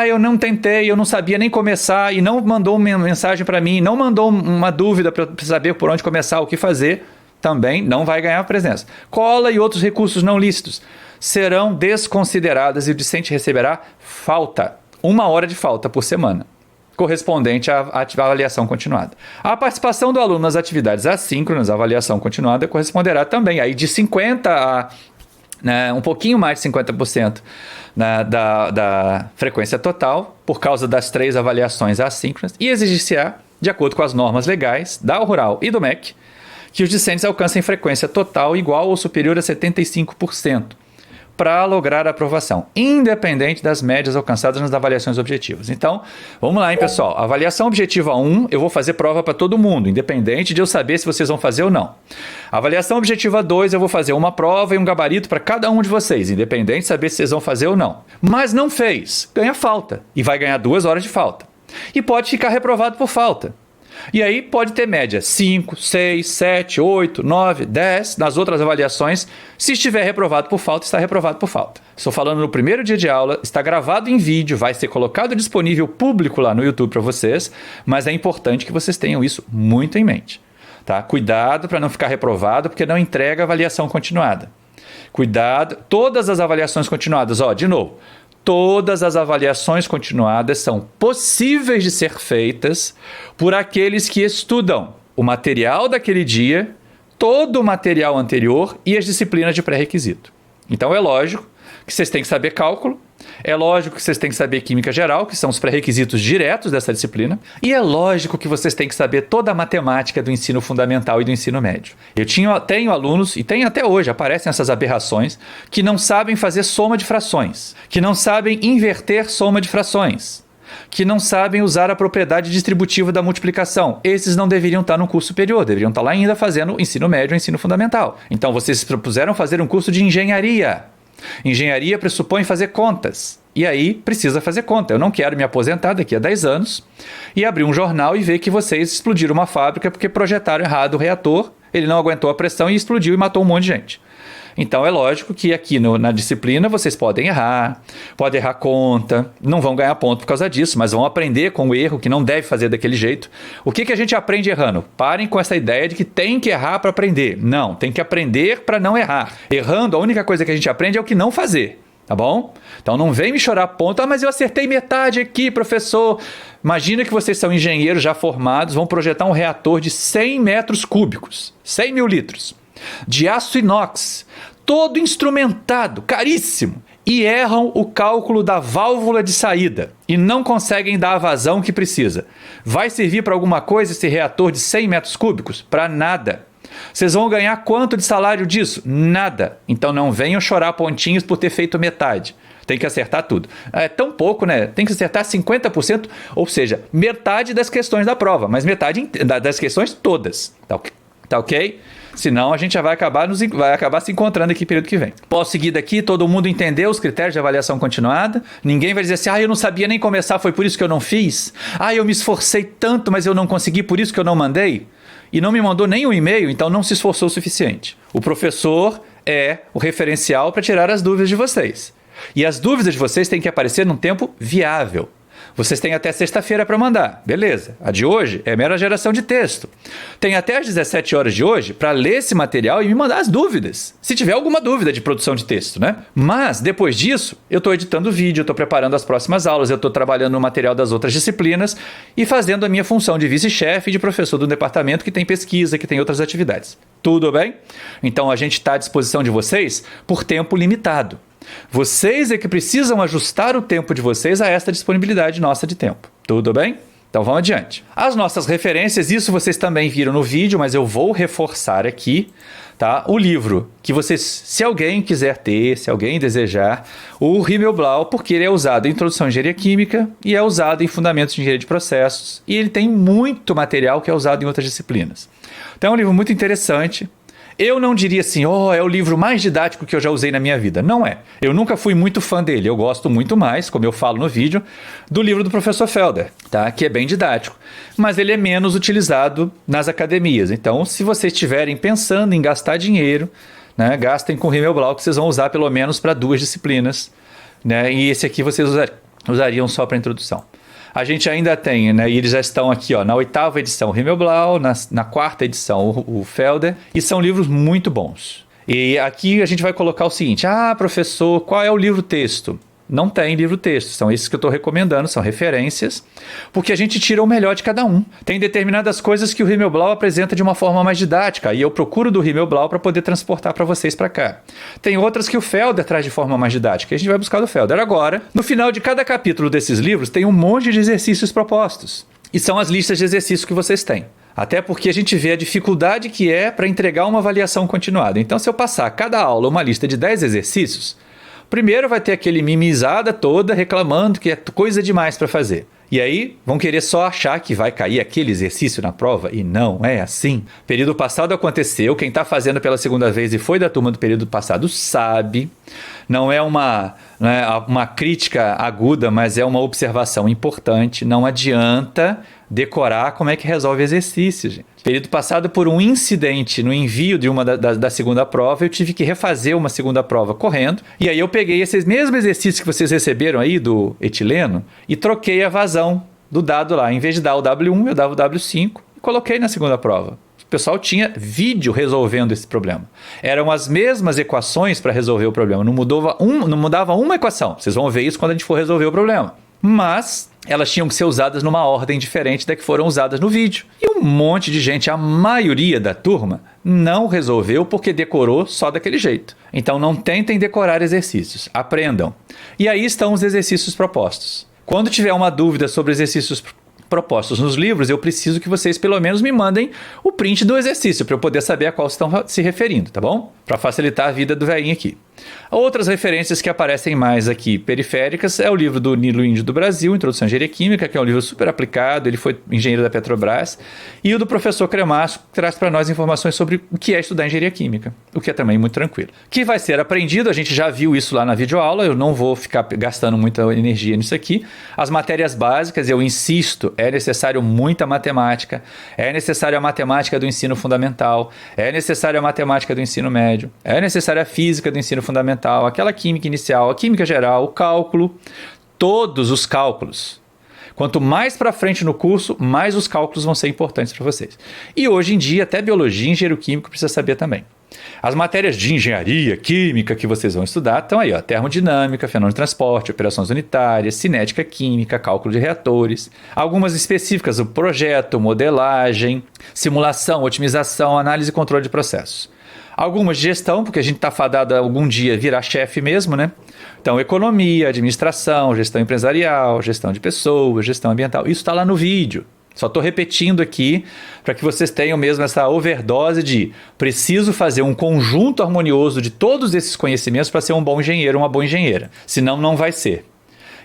eu não tentei, eu não sabia nem começar, e não mandou uma mensagem para mim, não mandou uma dúvida para saber por onde começar, o que fazer, também não vai ganhar presença. Cola e outros recursos não lícitos. serão desconsideradas e o discente receberá falta, 1 hora de falta por semana, correspondente à avaliação continuada. A participação do aluno nas atividades assíncronas, a avaliação continuada, corresponderá também aí de 50% a um pouquinho mais de 50% da frequência total, por causa das 3 avaliações assíncronas, e exigir-se-á, de acordo com as normas legais da Rural e do MEC, que os discentes alcancem frequência total igual ou superior a 75%, para lograr a aprovação, independente das médias alcançadas nas avaliações objetivas. Então, vamos lá, hein, pessoal. Avaliação objetiva 1, eu vou fazer prova para todo mundo, independente de eu saber se vocês vão fazer ou não. Avaliação objetiva 2, eu vou fazer uma prova e um gabarito para cada um de vocês, independente de saber se vocês vão fazer ou não. Mas não fez, ganha falta, e vai ganhar 2 horas de falta. E pode ficar reprovado por falta. E aí pode ter média 5, 6, 7, 8, 9, 10 nas outras avaliações. Se estiver reprovado por falta, está reprovado por falta. Estou falando no primeiro dia de aula, está gravado em vídeo, vai ser colocado disponível público lá no YouTube para vocês, mas é importante que vocês tenham isso muito em mente. Tá? Cuidado para não ficar reprovado, porque não entrega avaliação continuada. Cuidado, todas as avaliações continuadas, de novo, todas as avaliações continuadas são possíveis de ser feitas por aqueles que estudam o material daquele dia, todo o material anterior e as disciplinas de pré-requisito. Então é lógico que vocês têm que saber cálculo, é lógico que vocês têm que saber química geral, que são os pré-requisitos diretos dessa disciplina, e é lógico que vocês têm que saber toda a matemática do ensino fundamental e do ensino médio. Eu tenho alunos, e tem até hoje, aparecem essas aberrações, que não sabem fazer soma de frações, que não sabem inverter soma de frações, que não sabem usar a propriedade distributiva da multiplicação. Esses não deveriam estar no curso superior, deveriam estar lá ainda fazendo ensino médio e ensino fundamental. Então vocês se propuseram fazer um curso de engenharia. Engenharia pressupõe fazer contas. E aí precisa fazer conta. Eu não quero me aposentar daqui a 10 anos e abrir um jornal e ver que vocês explodiram uma fábrica porque projetaram errado o reator, ele não aguentou a pressão e explodiu e matou um monte de gente. Então é lógico que aqui na disciplina vocês podem errar conta, não vão ganhar ponto por causa disso, mas vão aprender com o erro que não deve fazer daquele jeito. O que a gente aprende errando? Parem com essa ideia de que tem que errar para aprender. Não, tem que aprender para não errar. Errando, a única coisa que a gente aprende é o que não fazer. Tá bom? Então não vem me chorar ponto. Mas eu acertei metade aqui, professor. Imagina que vocês são engenheiros já formados, vão projetar um reator de 100 metros cúbicos, 100 mil litros, de aço inox, todo instrumentado, caríssimo, e erram o cálculo da válvula de saída e não conseguem dar a vazão que precisa. Vai servir para alguma coisa esse reator de 100 metros cúbicos? Para nada. Vocês vão ganhar quanto de salário disso? Nada. Então não venham chorar pontinhos por ter feito metade. Tem que acertar tudo. É tão pouco, né? Tem que acertar 50%, ou seja, metade das questões da prova, mas metade das questões todas. Tá ok? Senão a gente já vai acabar se encontrando aqui no período que vem. Posso seguir daqui, todo mundo entendeu os critérios de avaliação continuada? Ninguém vai dizer assim, eu não sabia nem começar, foi por isso que eu não fiz? Eu me esforcei tanto, mas eu não consegui, por isso que eu não mandei? E não me mandou nem um e-mail, então não se esforçou o suficiente. O professor é o referencial para tirar as dúvidas de vocês. E as dúvidas de vocês têm que aparecer num tempo viável. Vocês têm até sexta-feira para mandar. Beleza. A de hoje é mera geração de texto. Tem até às 17 horas de hoje para ler esse material e me mandar as dúvidas. Se tiver alguma dúvida de produção de texto, né? Mas, depois disso, eu estou editando o vídeo, eu estou preparando as próximas aulas, eu estou trabalhando no material das outras disciplinas e fazendo a minha função de vice-chefe e de professor do departamento que tem pesquisa, que tem outras atividades. Tudo bem? Então, a gente está à disposição de vocês por tempo limitado. Vocês é que precisam ajustar o tempo de vocês a esta disponibilidade nossa de tempo. Tudo bem? Então vamos adiante. As nossas referências, isso vocês também viram no vídeo, mas eu vou reforçar aqui, tá? O livro que vocês, se alguém quiser ter, se alguém desejar, o Himmelblau, porque ele é usado em Introdução à Engenharia Química e é usado em Fundamentos de Engenharia de Processos e ele tem muito material que é usado em outras disciplinas. Então é um livro muito interessante. Eu não diria assim, é o livro mais didático que eu já usei na minha vida. Não é. Eu nunca fui muito fã dele. Eu gosto muito mais, como eu falo no vídeo, do livro do professor Felder, tá? Que é bem didático. Mas ele é menos utilizado nas academias. Então, se vocês estiverem pensando em gastar dinheiro, né, gastem com o Himmelblau, que vocês vão usar pelo menos para 2 disciplinas. Né? E esse aqui vocês usariam só para introdução. A gente ainda tem, né, e eles já estão aqui, na 8ª edição o Himmelblau, na 4ª edição o Felder, e são livros muito bons. E aqui a gente vai colocar o seguinte: ah, professor, qual é o livro-texto? Não tem livro-texto, são esses que eu estou recomendando, são referências, porque a gente tira o melhor de cada um. Tem determinadas coisas que o Himmelblau apresenta de uma forma mais didática, e eu procuro do Himmelblau para poder transportar para vocês para cá. Tem outras que o Felder traz de forma mais didática, e a gente vai buscar do Felder. Agora, no final de cada capítulo desses livros, tem um monte de exercícios propostos, e são as listas de exercícios que vocês têm. Até porque a gente vê a dificuldade que é para entregar uma avaliação continuada. Então, se eu passar cada aula uma lista de 10 exercícios, primeiro vai ter aquele mimizada toda reclamando que é coisa demais para fazer. E aí vão querer só achar que vai cair aquele exercício na prova, e não é assim. Período passado aconteceu, quem está fazendo pela segunda vez e foi da turma do período passado sabe. Não é uma crítica aguda, mas é uma observação importante. Não adianta decorar como é que resolve exercício, gente. Período passado, por um incidente no envio de uma da segunda prova, eu tive que refazer uma segunda prova correndo. E aí eu peguei esses mesmos exercícios que vocês receberam aí do etileno e troquei a vazão do dado lá. Em vez de dar o W1, eu dava o W5 e coloquei na segunda prova. O pessoal tinha vídeo resolvendo esse problema. Eram as mesmas equações para resolver o problema. Não mudava uma equação. Vocês vão ver isso quando a gente for resolver o problema. Mas elas tinham que ser usadas numa ordem diferente da que foram usadas no vídeo. E um monte de gente, a maioria da turma, não resolveu porque decorou só daquele jeito. Então não tentem decorar exercícios, aprendam. E aí estão os exercícios propostos. Quando tiver uma dúvida sobre exercícios propostos nos livros, eu preciso que vocês pelo menos me mandem o print do exercício para eu poder saber a qual estão se referindo, tá bom? Para facilitar a vida do velhinho aqui. Outras referências que aparecem mais aqui periféricas é o livro do Nilo Índio do Brasil, Introdução à Engenharia Química, que é um livro super aplicado, ele foi engenheiro da Petrobras, e o do professor Cremasso, que traz para nós informações sobre o que é estudar engenharia química, o que é também muito tranquilo. Que vai ser aprendido, a gente já viu isso lá na videoaula, eu não vou ficar gastando muita energia nisso aqui. As matérias básicas, eu insisto, é necessário muita matemática, é necessário a matemática do ensino fundamental, é necessário a matemática do ensino médio, é necessária a física do ensino fundamental, aquela química inicial, a química geral, o cálculo, todos os cálculos. Quanto mais para frente no curso, mais os cálculos vão ser importantes para vocês. E hoje em dia, até biologia e engenheiro químico precisa saber também. As matérias de engenharia química que vocês vão estudar estão aí, ó, termodinâmica, fenômeno de transporte, operações unitárias, cinética química, cálculo de reatores. Algumas específicas, o projeto, modelagem, simulação, otimização, análise e controle de processos. Algumas de gestão, porque a gente está fadado a algum dia virar chefe mesmo, né? Então, economia, administração, gestão empresarial, gestão de pessoas, gestão ambiental. Isso está lá no vídeo. Só estou repetindo aqui para que vocês tenham mesmo essa overdose de preciso fazer um conjunto harmonioso de todos esses conhecimentos para ser um bom engenheiro, uma boa engenheira. Senão, não vai ser.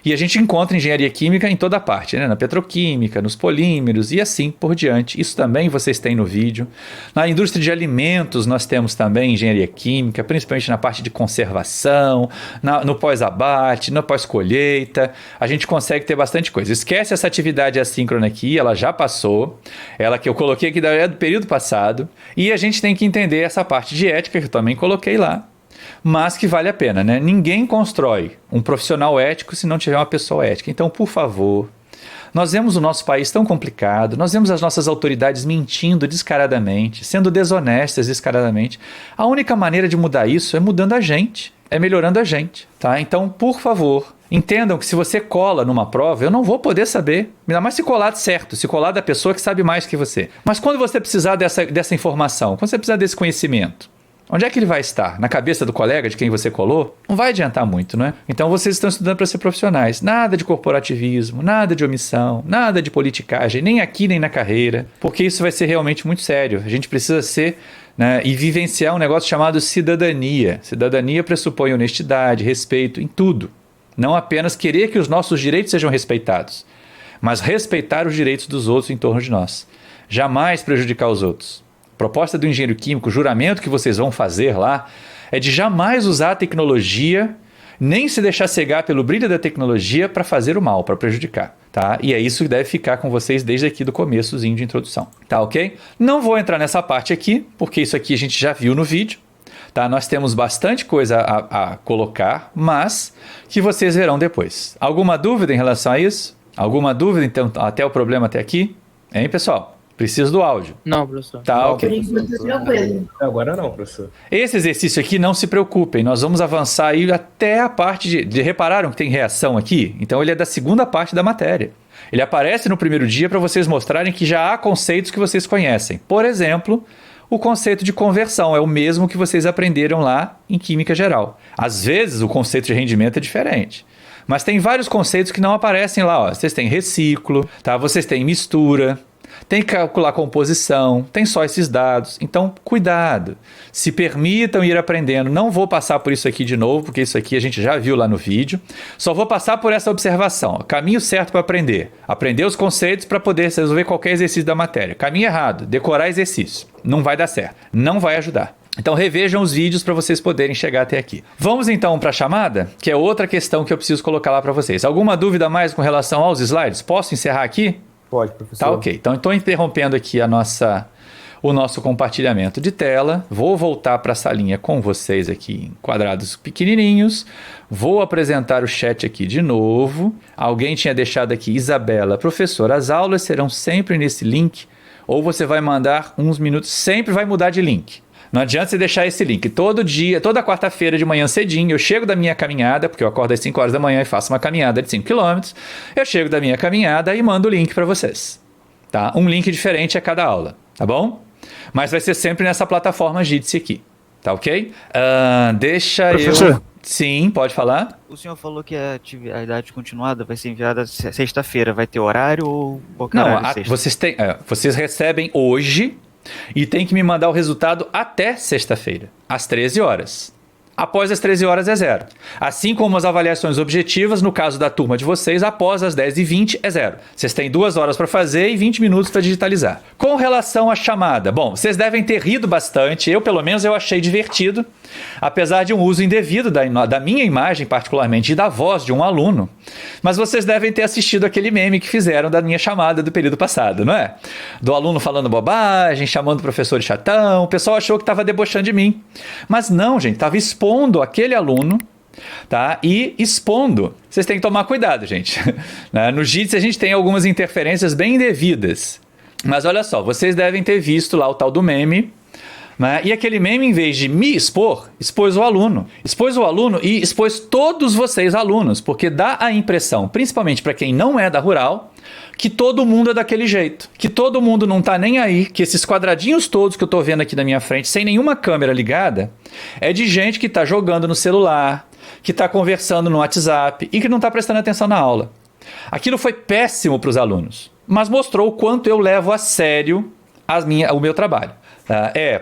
E a gente encontra engenharia química em toda parte, né? Na petroquímica, nos polímeros e assim por diante. Isso também vocês têm no vídeo. Na indústria de alimentos nós temos também engenharia química, principalmente na parte de conservação, no pós-abate, no pós-colheita. A gente consegue ter bastante coisa. Esquece essa atividade assíncrona aqui, ela já passou. Ela que eu coloquei aqui é do período passado. E a gente tem que entender essa parte de ética que eu também coloquei lá. Mas que vale a pena, né? Ninguém constrói um profissional ético se não tiver uma pessoa ética. Então, por favor, nós vemos o nosso país tão complicado, nós vemos as nossas autoridades mentindo descaradamente, sendo desonestas descaradamente. A única maneira de mudar isso é mudando a gente, é melhorando a gente, tá? Então, por favor, entendam que se você cola numa prova, eu não vou poder saber, ainda mais se colar certo, se colar da pessoa que sabe mais que você. Mas quando você precisar dessa informação, quando você precisar desse conhecimento, onde é que ele vai estar? Na cabeça do colega de quem você colou? Não vai adiantar muito, não é? Então vocês estão estudando para ser profissionais. Nada de corporativismo, nada de omissão, nada de politicagem, nem aqui nem na carreira, porque isso vai ser realmente muito sério. A gente precisa ser, né, e vivenciar um negócio chamado cidadania. Cidadania pressupõe honestidade, respeito em tudo. Não apenas querer que os nossos direitos sejam respeitados, mas respeitar os direitos dos outros em torno de nós. Jamais prejudicar os outros. Proposta do engenheiro químico, o juramento que vocês vão fazer lá, é de jamais usar a tecnologia, nem se deixar cegar pelo brilho da tecnologia para fazer o mal, para prejudicar, tá? E é isso que deve ficar com vocês desde aqui do começozinho de introdução, tá ok? Não vou entrar nessa parte aqui, porque isso aqui a gente já viu no vídeo, tá? Nós temos bastante coisa a colocar, mas que vocês verão depois. Alguma dúvida em relação a isso? Alguma dúvida, então, até o problema até aqui? Hein, pessoal? Preciso do áudio. Não, professor. Tá, Não, ok. Tranquilo. Agora não, professor. Esse exercício aqui, não se preocupem, nós vamos avançar aí até a parte de repararam que tem reação aqui? Então ele é da segunda parte da matéria. Ele aparece no primeiro dia para vocês mostrarem que já há conceitos que vocês conhecem. Por exemplo, o conceito de conversão é o mesmo que vocês aprenderam lá em Química Geral. Às vezes o conceito de rendimento é diferente. Mas tem vários conceitos que não aparecem lá. Ó. Vocês têm reciclo, tá? Vocês têm mistura, tem que calcular composição, tem só esses dados. Então, cuidado. Se permitam ir aprendendo. Não vou passar por isso aqui de novo, porque isso aqui a gente já viu lá no vídeo. Só vou passar por essa observação. Ó. Caminho certo para aprender. Aprender os conceitos para poder resolver qualquer exercício da matéria. Caminho errado. Decorar exercício. Não vai dar certo. Não vai ajudar. Então revejam os vídeos para vocês poderem chegar até aqui. Vamos então para a chamada, que é outra questão que eu preciso colocar lá para vocês. Alguma dúvida mais com relação aos slides? Posso encerrar aqui? Pode, professor. Tá ok. Então estou interrompendo aqui o nosso compartilhamento de tela. Vou voltar para a salinha com vocês aqui em quadrados pequenininhos. Vou apresentar o chat aqui de novo. Alguém tinha deixado aqui, Isabela. Professor, as aulas serão sempre nesse link? Ou você vai mandar uns minutos? Sempre vai mudar de link. Não adianta você deixar esse link. Todo dia, toda quarta-feira de manhã cedinho, eu chego da minha caminhada, porque eu acordo às 5 horas da manhã e faço uma caminhada de 5 km. Eu chego da minha caminhada e mando o link para vocês. Tá? Um link diferente a cada aula, tá bom? Mas vai ser sempre nessa plataforma Jitsi aqui, tá ok? Deixa Professor. eu... Sim, pode falar? O senhor falou que a atividade continuada vai ser enviada sexta-feira. Vai ter horário ou qualquer Não, horário? vocês recebem hoje e tem que me mandar o resultado até sexta-feira, às 13 horas. Após as 13 horas é 0. Assim como as avaliações objetivas, no caso da turma de vocês, após as 10h20 é 0. Vocês têm 2 horas para fazer e 20 minutos para digitalizar. Com relação à chamada, bom, vocês devem ter rido bastante. Eu, pelo menos, eu achei divertido. Apesar de um uso indevido da minha imagem, particularmente, e da voz de um aluno. Mas vocês devem ter assistido aquele meme que fizeram da minha chamada do período passado, não é? Do aluno falando bobagem, chamando o professor de chatão. O pessoal achou que estava debochando de mim. Mas não, gente, estava expondo aquele aluno, tá? E expondo. Vocês têm que tomar cuidado, gente. No Jitsi a gente tem algumas interferências bem indevidas. Mas olha só, vocês devem ter visto lá o tal do meme. E aquele meme, em vez de me expor, expôs o aluno. Expôs o aluno e expôs todos vocês, alunos, porque dá a impressão, principalmente para quem não é da rural, que todo mundo é daquele jeito. Que todo mundo não tá nem aí, que esses quadradinhos todos que eu tô vendo aqui na minha frente, sem nenhuma câmera ligada, é de gente que tá jogando no celular, que tá conversando no WhatsApp e que não tá prestando atenção na aula. Aquilo foi péssimo para os alunos, mas mostrou o quanto eu levo a sério o meu trabalho.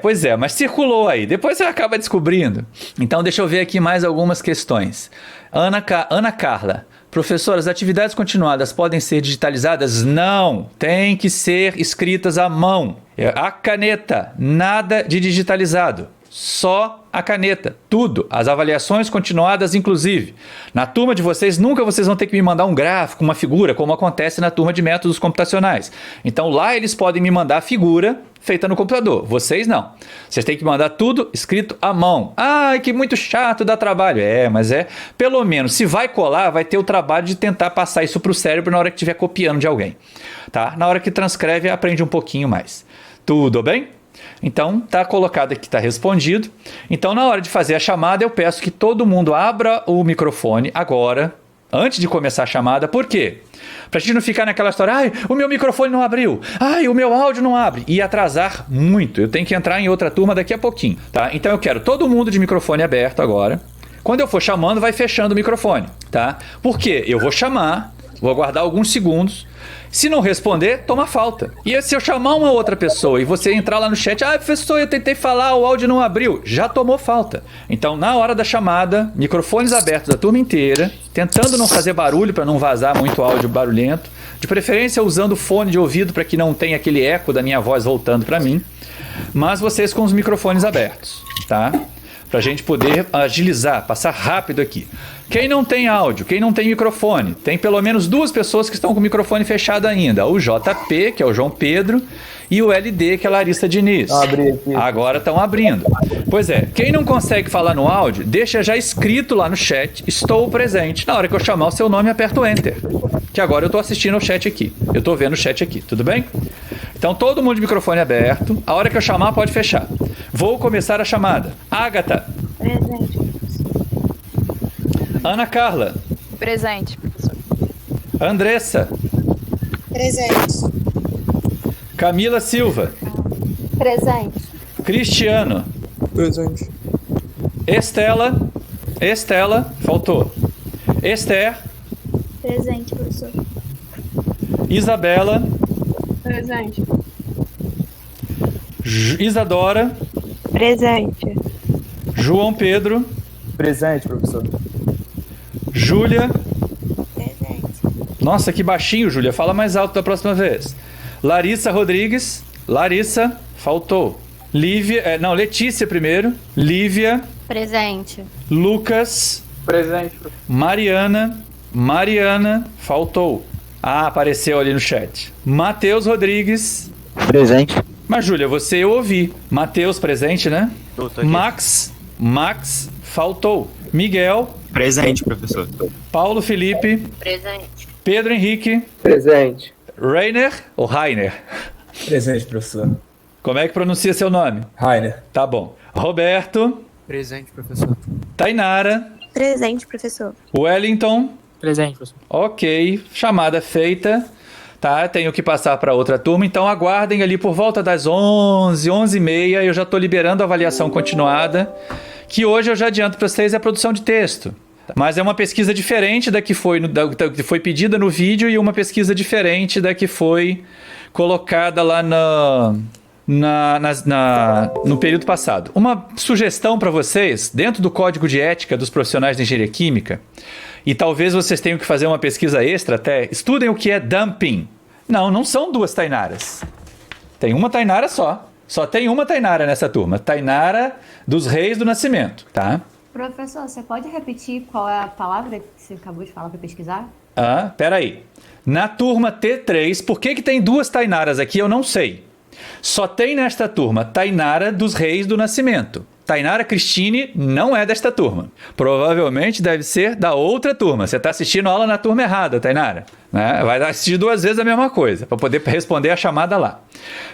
Pois é, mas circulou aí. Depois você acaba descobrindo. Então, deixa eu ver aqui mais algumas questões. Ana Carla. Professor, as atividades continuadas podem ser digitalizadas? Não, tem que ser escritas à mão. A caneta, nada de digitalizado. Só a caneta, tudo, as avaliações continuadas inclusive. Na turma de vocês, nunca vocês vão ter que me mandar um gráfico, uma figura, como acontece na turma de métodos computacionais. Então lá eles podem me mandar a figura feita no computador, vocês não. Vocês têm que mandar tudo escrito à mão. Ai, que muito chato, dá trabalho. Mas pelo menos, se vai colar, vai ter o trabalho de tentar passar isso para o cérebro na hora que estiver copiando de alguém. Tá? Na hora que transcreve, aprende um pouquinho mais. Tudo bem? Então, está colocado aqui, está respondido. Então, na hora de fazer a chamada, eu peço que todo mundo abra o microfone agora, antes de começar a chamada. Por quê? Para a gente não ficar naquela história, ai, o meu microfone não abriu, ai, o meu áudio não abre, e atrasar muito. Eu tenho que entrar em outra turma daqui a pouquinho, tá? Então, eu quero todo mundo de microfone aberto agora. Quando eu for chamando, vai fechando o microfone, tá? Por quê? Eu vou chamar, vou aguardar alguns segundos. Se não responder, toma falta. E se eu chamar uma outra pessoa e você entrar lá no chat, professor, eu tentei falar, o áudio não abriu, já tomou falta. Então, na hora da chamada, microfones abertos da turma inteira, tentando não fazer barulho para não vazar muito áudio barulhento, de preferência usando fone de ouvido para que não tenha aquele eco da minha voz voltando para mim, mas vocês com os microfones abertos, tá? Para a gente poder agilizar, passar rápido aqui. Quem não tem áudio, quem não tem microfone, tem pelo menos 2 pessoas que estão com o microfone fechado ainda. O JP, que é o João Pedro, e o LD, que é a Larissa Diniz. Abri aqui. Agora estão abrindo. Pois é, quem não consegue falar no áudio, deixa já escrito lá no chat, estou presente. Na hora que eu chamar o seu nome, aperta o Enter. Que agora eu estou assistindo ao chat aqui. Eu estou vendo o chat aqui, tudo bem? Então, Então todo mundo de microfone aberto. A hora que eu chamar, pode fechar. Vou começar a chamada. Ágata. Presente. Ana Carla. Presente, professor. Andressa. Presente. Camila Silva. Presente. Cristiano. Presente. Estela. Estela. Faltou. Esther. Presente, professor. Isabela. Presente. Isadora. Presente. João Pedro. Presente, professor. Júlia. Presente. Nossa, que baixinho, Júlia. Fala mais alto da próxima vez. Larissa Rodrigues. Larissa. Faltou. Lívia. Não, Letícia primeiro. Lívia. Presente. Lucas. Presente, Mariana. Mariana. Faltou. Ah, apareceu ali no chat. Matheus Rodrigues. Presente. Mas, Júlia, você eu ouvi. Matheus presente, né? Tô aqui. Max. Max. Faltou. Miguel. Presente, professor. Paulo Felipe. Presente. Pedro Henrique. Presente. Rainer ou Rainer? Presente, professor. Como é que pronuncia seu nome? Rainer. Tá bom. Roberto. Presente, professor. Tainara. Presente, professor. Wellington. Presente, professor. Ok. Chamada feita. Tá, tenho que passar para outra turma, então aguardem ali por volta das 11, 11h30, eu já estou liberando a avaliação continuada, que hoje eu já adianto para vocês é a produção de texto. Mas é uma pesquisa diferente da que foi, da que foi pedida no vídeo e uma pesquisa diferente da que foi colocada lá no período passado. Uma sugestão para vocês, dentro do Código de Ética dos Profissionais de Engenharia Química, e talvez vocês tenham que fazer uma pesquisa extra até, estudem o que é dumping. Não são duas Tainaras. Tem uma Tainara só. Só tem uma Tainara nessa turma. Tainara dos Reis do Nascimento, tá? Professor, você pode repetir qual é a palavra que você acabou de falar para pesquisar? Ah, peraí. Na turma T3, por que tem duas Tainaras aqui? Eu não sei. Só tem nesta turma Tainara dos Reis do Nascimento. Tainara Cristine não é desta turma. Provavelmente deve ser da outra turma. Você está assistindo a aula na turma errada, Tainara. Né? Vai assistir 2 vezes a mesma coisa, para poder responder a chamada lá.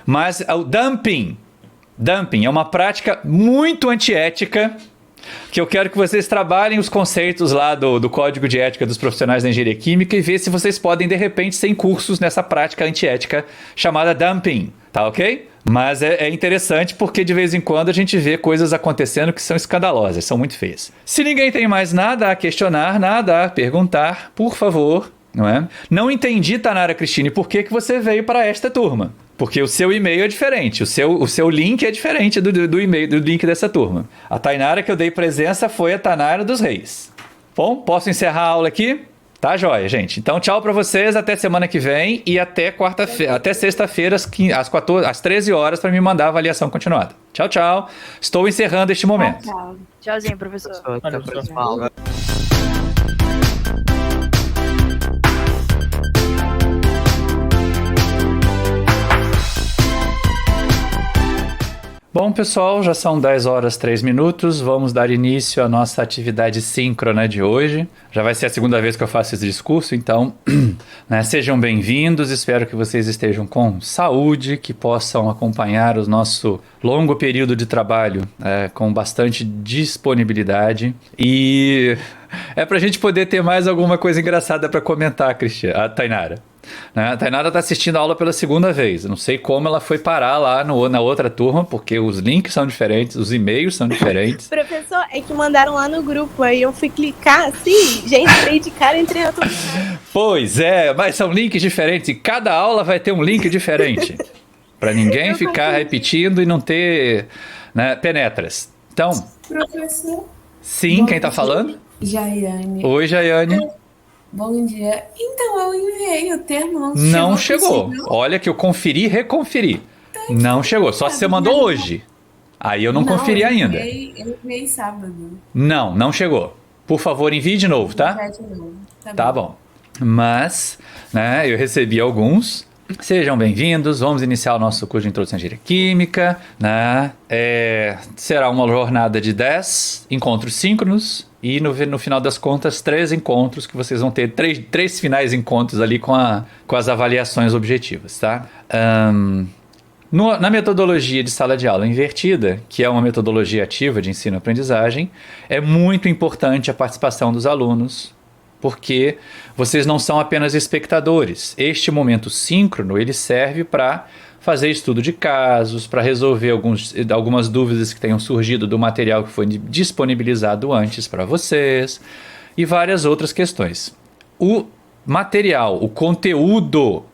Mas o dumping é uma prática muito antiética, que eu quero que vocês trabalhem os conceitos lá do Código de Ética dos Profissionais da Engenharia Química e ver se vocês podem, de repente, ser cursos nessa prática antiética chamada dumping. Tá ok? Mas é interessante porque de vez em quando a gente vê coisas acontecendo que são escandalosas, são muito feias. Se ninguém tem mais nada a questionar, nada a perguntar, por favor, não é? Não entendi, Tainara Cristine, por que você veio para esta turma? Porque o seu e-mail é diferente, o seu link é diferente do e-mail, do link dessa turma. A Tainara que eu dei presença foi a Tainara dos Reis. Bom, posso encerrar a aula aqui? Tá joia, gente. Então, tchau pra vocês, até semana que vem e até quarta-feira, até sexta-feira às 13 horas para me mandar a avaliação continuada. Tchau, tchau. Estou encerrando este momento. Tchau. Tchauzinho, professor. Até a próxima aula. Bom, pessoal, já são 10 horas 3 minutos. Vamos dar início à nossa atividade síncrona de hoje. Já vai ser a segunda vez que eu faço esse discurso, então né, sejam bem-vindos. Espero que vocês estejam com saúde, que possam acompanhar o nosso longo período de trabalho com bastante disponibilidade. E é para a gente poder ter mais alguma coisa engraçada para comentar, a Tainara. A Tainara está assistindo a aula pela segunda vez. Eu não sei como ela foi parar lá na outra turma, porque os links são diferentes, os e-mails são diferentes. Professor, é que mandaram lá no grupo, aí eu fui clicar assim, gente, entrei de cara, entrei na turma. Pois é, mas são links diferentes e cada aula vai ter um link diferente. Para ninguém ficar repetindo e não ter penetras. Então, professor. Sim, quem está falando? Jaiane. Oi, Jaiane. Bom dia. Então, eu enviei o termo. Não chegou. Possível. Olha que eu conferi e reconferi. Não chegou. Só se você mandou hoje. Aí eu não conferi ainda. Eu enviei sábado. Não chegou. Por favor, envie de novo, tá? De novo. Tá bom. Mas, eu recebi alguns. Sejam bem-vindos. Vamos iniciar o nosso curso de Introdução à Engenharia Química. Será uma jornada de 10 encontros síncronos. E no final das contas, 3 encontros que vocês vão ter, 3 finais encontros ali com as avaliações objetivas, tá? Na metodologia de sala de aula invertida, que é uma metodologia ativa de ensino-aprendizagem, é muito importante a participação dos alunos, porque vocês não são apenas espectadores. Este momento síncrono, ele serve para fazer estudo de casos, para resolver algumas dúvidas que tenham surgido do material que foi disponibilizado antes para vocês e várias outras questões. O material, o conteúdo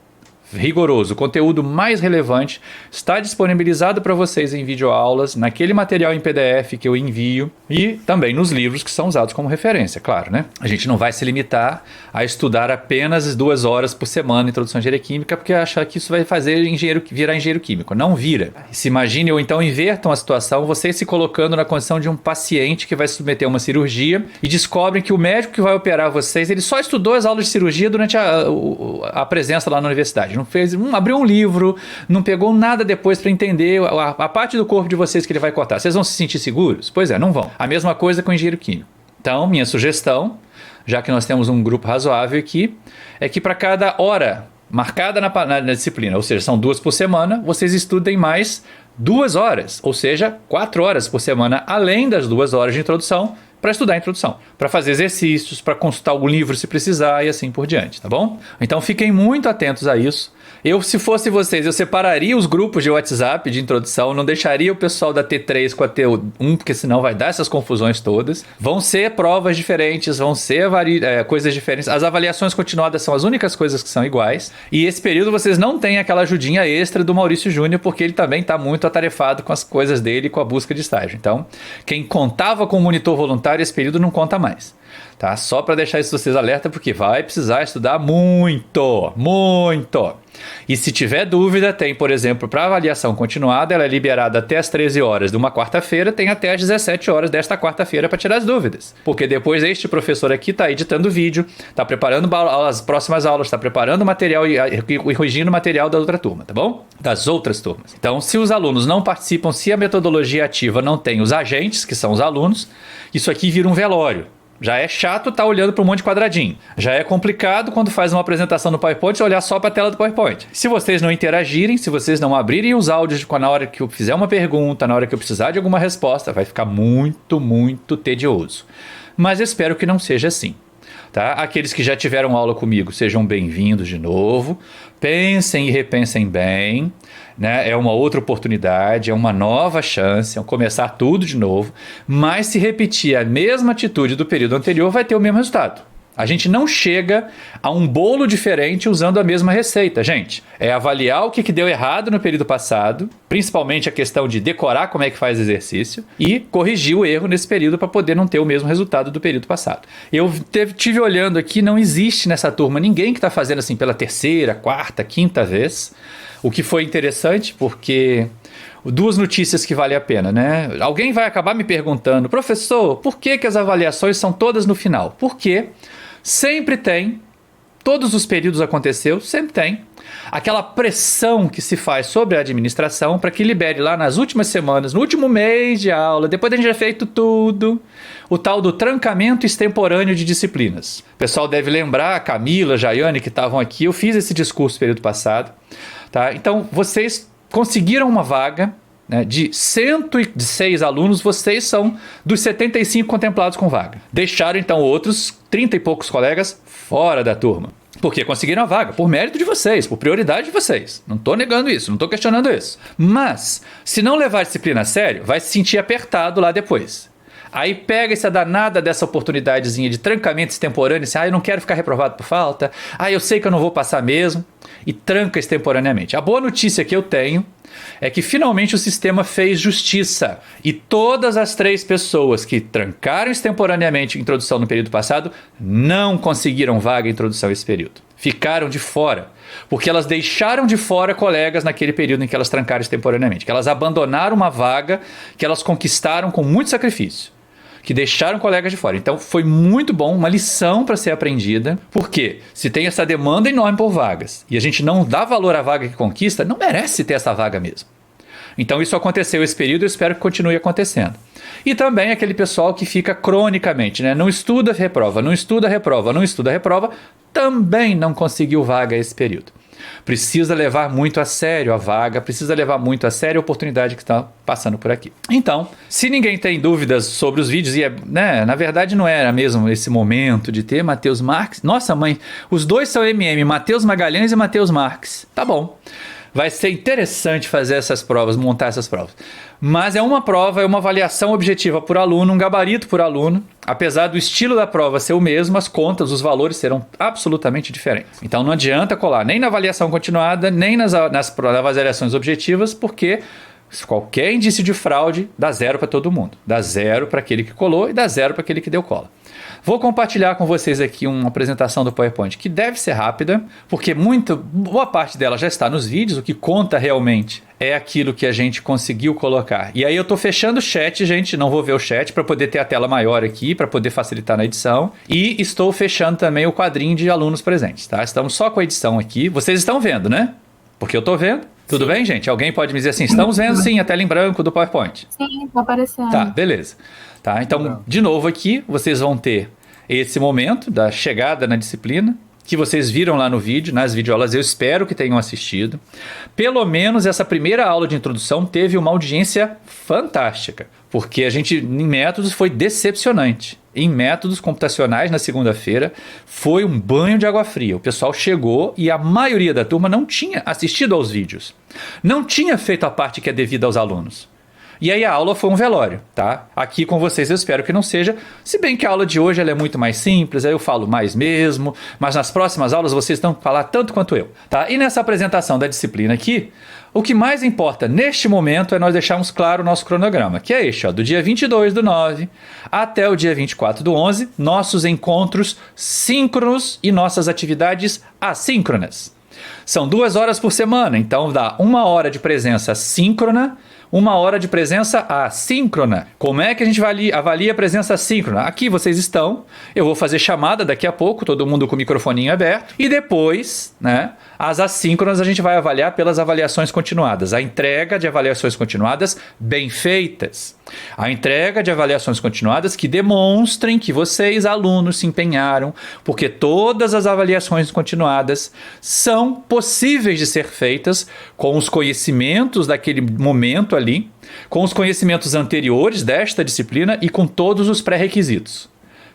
rigoroso, o conteúdo mais relevante está disponibilizado para vocês em videoaulas, naquele material em PDF que eu envio e também nos livros que são usados como referência, claro, né? A gente não vai se limitar a estudar apenas 2 horas por semana introdução à engenharia química, porque achar que isso vai fazer virar engenheiro químico. Não vira. Se imagine, ou então invertam a situação, vocês se colocando na condição de um paciente que vai se submeter a uma cirurgia e descobrem que o médico que vai operar vocês, ele só estudou as aulas de cirurgia durante a presença lá na universidade. Não abriu um livro, não pegou nada depois para entender a parte do corpo de vocês que ele vai cortar. Vocês vão se sentir seguros? Pois é, não vão. A mesma coisa com engenheiro químico. Então, minha sugestão, já que nós temos um grupo razoável aqui, é que para cada hora marcada na disciplina, ou seja, são 2 por semana, vocês estudem mais 2 horas, ou seja, 4 horas por semana, além das 2 horas de introdução, para estudar a introdução, para fazer exercícios, para consultar algum livro se precisar e assim por diante, tá bom? Então fiquem muito atentos a isso. Se fosse vocês, eu separaria os grupos de WhatsApp de introdução, não deixaria o pessoal da T3 com a T1, porque senão vai dar essas confusões todas. Vão ser provas diferentes, vão ser coisas diferentes. As avaliações continuadas são as únicas coisas que são iguais. E esse período vocês não têm aquela ajudinha extra do Maurício Júnior, porque ele também está muito atarefado com as coisas dele e com a busca de estágio. Então, quem contava com o monitor voluntário, esse período não conta mais. Tá? Só para deixar isso vocês alerta, porque vai precisar estudar muito, muito. E se tiver dúvida, tem, por exemplo, para avaliação continuada, ela é liberada até as 13 horas de uma quarta-feira, tem até as 17 horas desta quarta-feira para tirar as dúvidas. Porque depois este professor aqui está editando vídeo, está preparando as próximas aulas, está preparando o material e corrigindo o material da outra turma, tá bom? Das outras turmas. Então, se os alunos não participam, se a metodologia ativa não tem os agentes, que são os alunos, isso aqui vira um velório. Já é chato estar olhando para um monte de quadradinho. Já é complicado quando faz uma apresentação no PowerPoint olhar só para a tela do PowerPoint. Se vocês não interagirem, se vocês não abrirem os áudios na hora que eu fizer uma pergunta, na hora que eu precisar de alguma resposta, vai ficar muito, muito tedioso. Mas eu espero que não seja assim. Tá? Aqueles que já tiveram aula comigo, sejam bem-vindos de novo. Pensem e repensem bem. Né? É uma outra oportunidade, é uma nova chance, é começar tudo de novo. Mas se repetir a mesma atitude do período anterior, vai ter o mesmo resultado. A gente não chega a um bolo diferente usando a mesma receita, gente. É avaliar o que deu errado no período passado, principalmente a questão de decorar como é que faz exercício, e corrigir o erro nesse período para poder não ter o mesmo resultado do período passado. Eu tive olhando aqui, não existe nessa turma ninguém que está fazendo assim pela 3ª, 4ª, 5ª vez, o que foi interessante porque... 2 notícias que vale a pena, né? Alguém vai acabar me perguntando, professor, por que as avaliações são todas no final? Porque sempre tem, todos os períodos aconteceu, sempre tem, aquela pressão que se faz sobre a administração para que libere lá nas últimas semanas, no último mês de aula, depois de a gente já feito tudo, o tal do trancamento extemporâneo de disciplinas. O pessoal deve lembrar, a Camila, a Jaiane que estavam aqui, eu fiz esse discurso no período passado, tá? Então, vocês conseguiram uma vaga, né, de 106 alunos, vocês são dos 75 contemplados com vaga. Deixaram então outros 30 e poucos colegas fora da turma. Porque conseguiram a vaga, por mérito de vocês, por prioridade de vocês. Não estou negando isso, não estou questionando isso. Mas, se não levar a disciplina a sério, vai se sentir apertado lá depois. Aí pega essa danada dessa oportunidadezinha de trancamento extemporâneo, assim, eu não quero ficar reprovado por falta, eu sei que eu não vou passar mesmo, e tranca extemporaneamente. A boa notícia que eu tenho é que finalmente o sistema fez justiça e todas as 3 pessoas que trancaram extemporaneamente a introdução no período passado não conseguiram vaga em introdução esse período. Ficaram de fora, porque elas deixaram de fora colegas naquele período em que elas trancaram extemporaneamente, que elas abandonaram uma vaga que elas conquistaram com muito sacrifício, que deixaram colegas de fora. Então foi muito bom, uma lição para ser aprendida, porque se tem essa demanda enorme por vagas e a gente não dá valor à vaga que conquista, não merece ter essa vaga mesmo. Então isso aconteceu esse período e eu espero que continue acontecendo. E também aquele pessoal que fica cronicamente, né? Não estuda, reprova, não estuda, reprova, não estuda, reprova, também não conseguiu vaga esse período. Precisa levar muito a sério a vaga, precisa levar muito a sério a oportunidade que está passando por aqui. Então, se ninguém tem dúvidas sobre os vídeos, e na verdade não era mesmo esse momento de ter Matheus Marques. Nossa, mãe, os dois são MM, Matheus Magalhães e Matheus Marques. Tá bom. Vai ser interessante fazer essas provas, montar essas provas. Mas é uma prova, é uma avaliação objetiva por aluno, um gabarito por aluno. Apesar do estilo da prova ser o mesmo, as contas, os valores serão absolutamente diferentes. Então não adianta colar nem na avaliação continuada, nem nas avaliações objetivas, porque qualquer indício de fraude dá 0 para todo mundo. Dá 0 para aquele que colou e dá 0 para aquele que deu cola. Vou compartilhar com vocês aqui uma apresentação do PowerPoint que deve ser rápida, porque boa parte dela já está nos vídeos. O que conta realmente é aquilo que a gente conseguiu colocar. E aí eu estou fechando o chat, gente, não vou ver o chat para poder ter a tela maior aqui, para poder facilitar na edição. E estou fechando também o quadrinho de alunos presentes, tá? Estamos só com a edição aqui. Vocês estão vendo, né? Porque eu estou vendo. Tudo bem, gente? Alguém pode me dizer assim, estamos vendo sim a tela em branco do PowerPoint? Sim, tá aparecendo. Tá, beleza. Tá, então, de novo aqui, vocês vão ter esse momento da chegada na disciplina, que vocês viram lá no vídeo, nas videoaulas, eu espero que tenham assistido. Pelo menos essa primeira aula de introdução teve uma audiência fantástica, porque a gente, em métodos, foi decepcionante. Em métodos computacionais, na segunda-feira, foi um banho de água fria. O pessoal chegou e a maioria da turma não tinha assistido aos vídeos. Não tinha feito a parte que é devida aos alunos. E aí a aula foi um velório, tá? Aqui com vocês eu espero que não seja, se bem que a aula de hoje ela é muito mais simples, aí eu falo mais mesmo, mas nas próximas aulas vocês vão falar tanto quanto eu, tá? E nessa apresentação da disciplina aqui, o que mais importa neste momento é nós deixarmos claro o nosso cronograma, que é este, ó, do dia 22/9 até o dia 24/11, nossos encontros síncronos e nossas atividades assíncronas. São 2 horas por semana, então dá 1 hora de presença síncrona, 1 hora de presença assíncrona. Como é que a gente avalia a presença assíncrona? Aqui vocês estão, eu vou fazer chamada daqui a pouco, todo mundo com o microfoninho aberto, e depois, né, as assíncronas a gente vai avaliar pelas avaliações continuadas. A entrega de avaliações continuadas bem feitas. A entrega de avaliações continuadas que demonstrem que vocês, alunos, se empenharam, porque todas as avaliações continuadas são possíveis de ser feitas com os conhecimentos daquele momento ali, com os conhecimentos anteriores desta disciplina e com todos os pré-requisitos.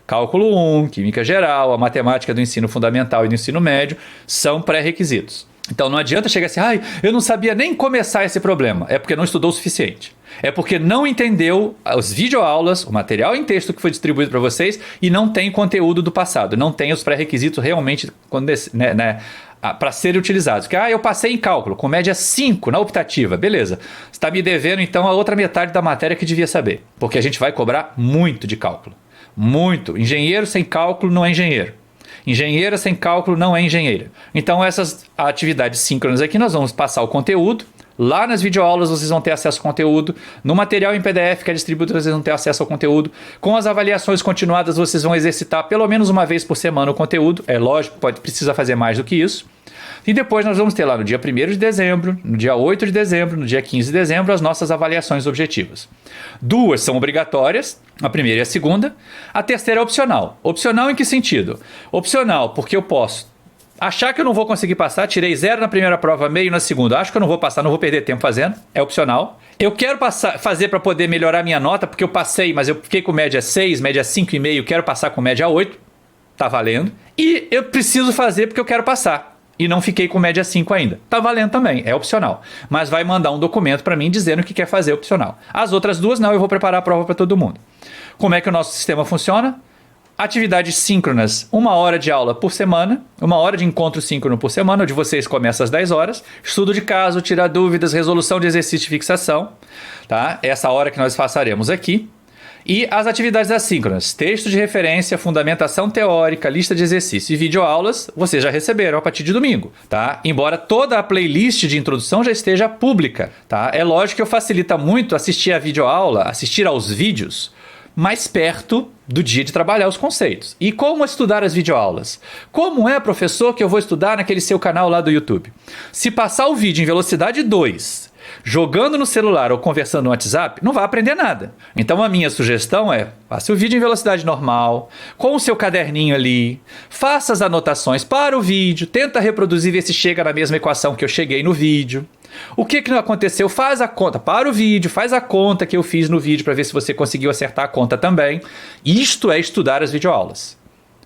Cálculo 1, Química Geral, a matemática do ensino fundamental e do ensino médio são pré-requisitos. Então não adianta chegar assim, eu não sabia nem começar esse problema. É porque não estudou o suficiente. É porque não entendeu as videoaulas, o material em texto que foi distribuído para vocês e não tem conteúdo do passado, não tem os pré-requisitos realmente para serem utilizados. Que eu passei em cálculo, com média 5 na optativa, beleza. Você está me devendo então a outra metade da matéria que devia saber. Porque a gente vai cobrar muito de cálculo. Muito. Engenheiro sem cálculo não é engenheiro. Engenheira sem cálculo não é engenheira. Então essas atividades síncronas aqui nós vamos passar o conteúdo. Lá nas videoaulas vocês vão ter acesso ao conteúdo. No material em PDF que é distribuído vocês vão ter acesso ao conteúdo. Com as avaliações continuadas vocês vão exercitar pelo menos uma vez por semana o conteúdo. É lógico, precisa fazer mais do que isso. E depois nós vamos ter lá no dia 1º de dezembro, no dia 8 de dezembro, no dia 15 de dezembro, as nossas avaliações objetivas. 2 são obrigatórias, a primeira e a segunda. A terceira é opcional. Opcional em que sentido? Opcional porque eu posso achar que eu não vou conseguir passar, tirei 0 na primeira prova, meio na segunda, acho que eu não vou passar, não vou perder tempo fazendo, é opcional. Eu quero fazer para poder melhorar minha nota, porque eu passei, mas eu fiquei com média 6, média 5,5, quero passar com média 8, tá valendo. E eu preciso fazer porque eu quero passar. E não fiquei com média 5 ainda. Tá valendo também, é opcional. Mas vai mandar um documento para mim dizendo que quer fazer opcional. As outras 2 não, eu vou preparar a prova para todo mundo. Como é que o nosso sistema funciona? Atividades síncronas, 1 hora de aula por semana, 1 hora de encontro síncrono por semana, onde vocês começam às 10 horas. Estudo de caso, tirar dúvidas, resolução de exercício de fixação. Tá? Essa hora que nós passaremos aqui. E as atividades assíncronas, texto de referência, fundamentação teórica, lista de exercícios e videoaulas, vocês já receberam a partir de domingo, tá? Embora toda a playlist de introdução já esteja pública, tá? É lógico que facilita muito assistir a videoaula, assistir aos vídeos, mais perto do dia de trabalhar os conceitos. E como estudar as videoaulas? Como é, professor, que eu vou estudar naquele seu canal lá do YouTube? Se passar o vídeo em velocidade 2, jogando no celular ou conversando no WhatsApp, não vai aprender nada. Então a minha sugestão é, faça o vídeo em velocidade normal, com o seu caderninho ali, faça as anotações para o vídeo, tenta reproduzir, ver se chega na mesma equação que eu cheguei no vídeo. O que não aconteceu? Faz a conta, para o vídeo, faz a conta que eu fiz no vídeo para ver se você conseguiu acertar a conta também. Isto é estudar as videoaulas.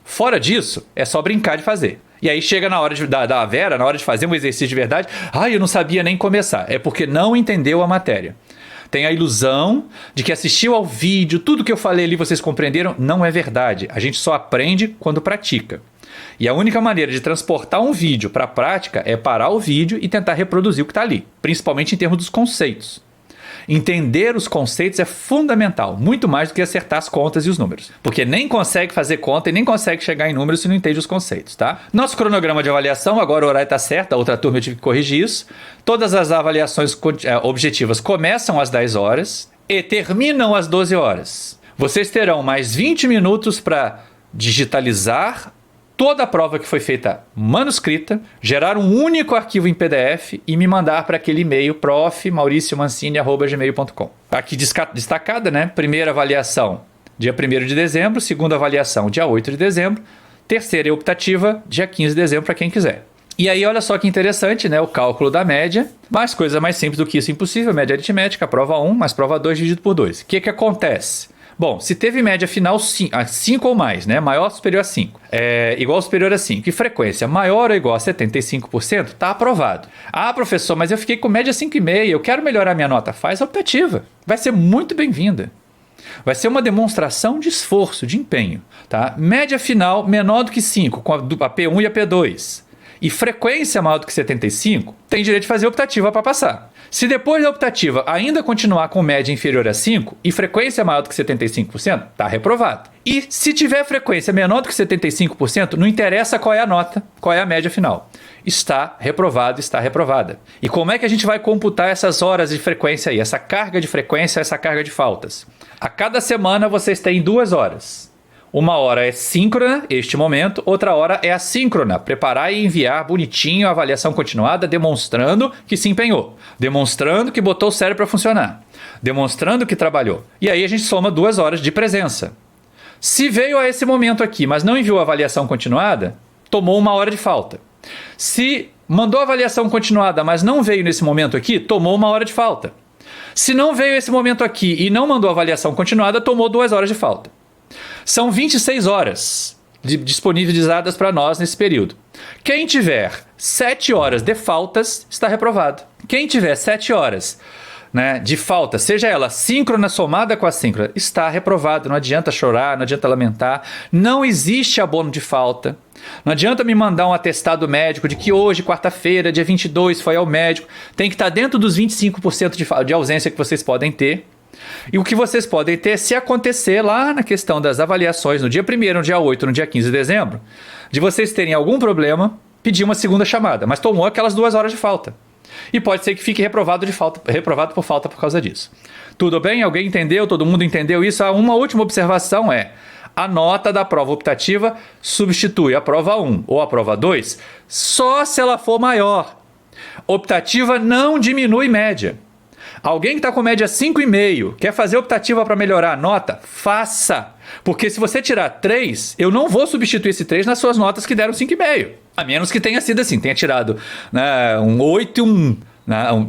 Fora disso, é só brincar de fazer. E aí chega na hora da Vera, na hora de fazer um exercício de verdade, eu não sabia nem começar. É porque não entendeu a matéria. Tem a ilusão de que assistiu ao vídeo, tudo que eu falei ali vocês compreenderam. Não é verdade. A gente só aprende quando pratica. E a única maneira de transportar um vídeo para a prática é parar o vídeo e tentar reproduzir o que está ali, principalmente em termos dos conceitos. Entender os conceitos é fundamental, muito mais do que acertar as contas e os números. Porque nem consegue fazer conta e nem consegue chegar em números se não entende os conceitos, tá? Nosso cronograma de avaliação, agora o horário está certo, a outra turma eu tive que corrigir isso. Todas as avaliações objetivas começam às 10 horas e terminam às 12 horas. Vocês terão mais 20 minutos para digitalizar toda a prova que foi feita manuscrita, gerar um único arquivo em PDF e me mandar para aquele e-mail prof.mauriciomancini@gmail.com. Aqui destacada, né? Primeira avaliação, dia 1º de dezembro, segunda avaliação, dia 8 de dezembro, terceira e optativa, dia 15 de dezembro para quem quiser. E aí, olha só que interessante, né? O cálculo da média, mas coisa mais simples do que isso impossível, média aritmética, prova 1 mais prova 2 dividido por 2. O que acontece? Bom, se teve média final 5 ou mais, né? Maior ou superior a 5. Igual ou superior a 5. E frequência maior ou igual a 75%, está aprovado. Ah, professor, mas eu fiquei com média 5,5, eu quero melhorar minha nota. Faz a optativa. Vai ser muito bem-vinda. Vai ser uma demonstração de esforço, de empenho. Tá? Média final menor do que 5, com a P1 e a P2. E frequência maior do que 75, tem direito de fazer optativa para passar. Se depois da optativa ainda continuar com média inferior a 5 e frequência maior do que 75%, está reprovado. E se tiver frequência menor do que 75%, não interessa qual é a nota, qual é a média final. Está reprovado, está reprovada. E como é que a gente vai computar essas horas de frequência aí, essa carga de frequência, essa carga de faltas? A cada semana vocês têm 2 horas. Uma hora é síncrona, este momento, outra hora é assíncrona, preparar e enviar bonitinho a avaliação continuada, demonstrando que se empenhou, demonstrando que botou o cérebro para funcionar, demonstrando que trabalhou. E aí a gente soma 2 horas de presença. Se veio a esse momento aqui, mas não enviou a avaliação continuada, tomou 1 hora de falta. Se mandou a avaliação continuada, mas não veio nesse momento aqui, tomou 1 hora de falta. Se não veio esse momento aqui e não mandou a avaliação continuada, tomou 2 horas de falta. São 26 horas disponibilizadas para nós nesse período. Quem tiver 7 horas de faltas, está reprovado. Quem tiver 7 horas, né, de falta, seja ela síncrona somada com assíncrona, está reprovado. Não adianta chorar, não adianta lamentar. Não existe abono de falta. Não adianta me mandar um atestado médico de que hoje, quarta-feira, dia 22, foi ao médico. Tem que estar dentro dos 25% de ausência que vocês podem ter. E o que vocês podem ter, se acontecer lá na questão das avaliações, no dia 1º, no dia 8, no dia 15 de dezembro, de vocês terem algum problema, pedir uma segunda chamada, mas tomou aquelas 2 horas de falta. E pode ser que fique reprovado por falta por causa disso. Tudo bem? Alguém entendeu? Todo mundo entendeu isso? Uma última observação é: a nota da prova optativa substitui a prova 1 ou a prova 2 só se ela for maior. Optativa não diminui média. Alguém que está com média 5,5, quer fazer optativa para melhorar a nota? Faça! Porque se você tirar 3, eu não vou substituir esse 3 nas suas notas que deram 5,5. A menos que tenha sido assim, tenha tirado, né, um 8 e um...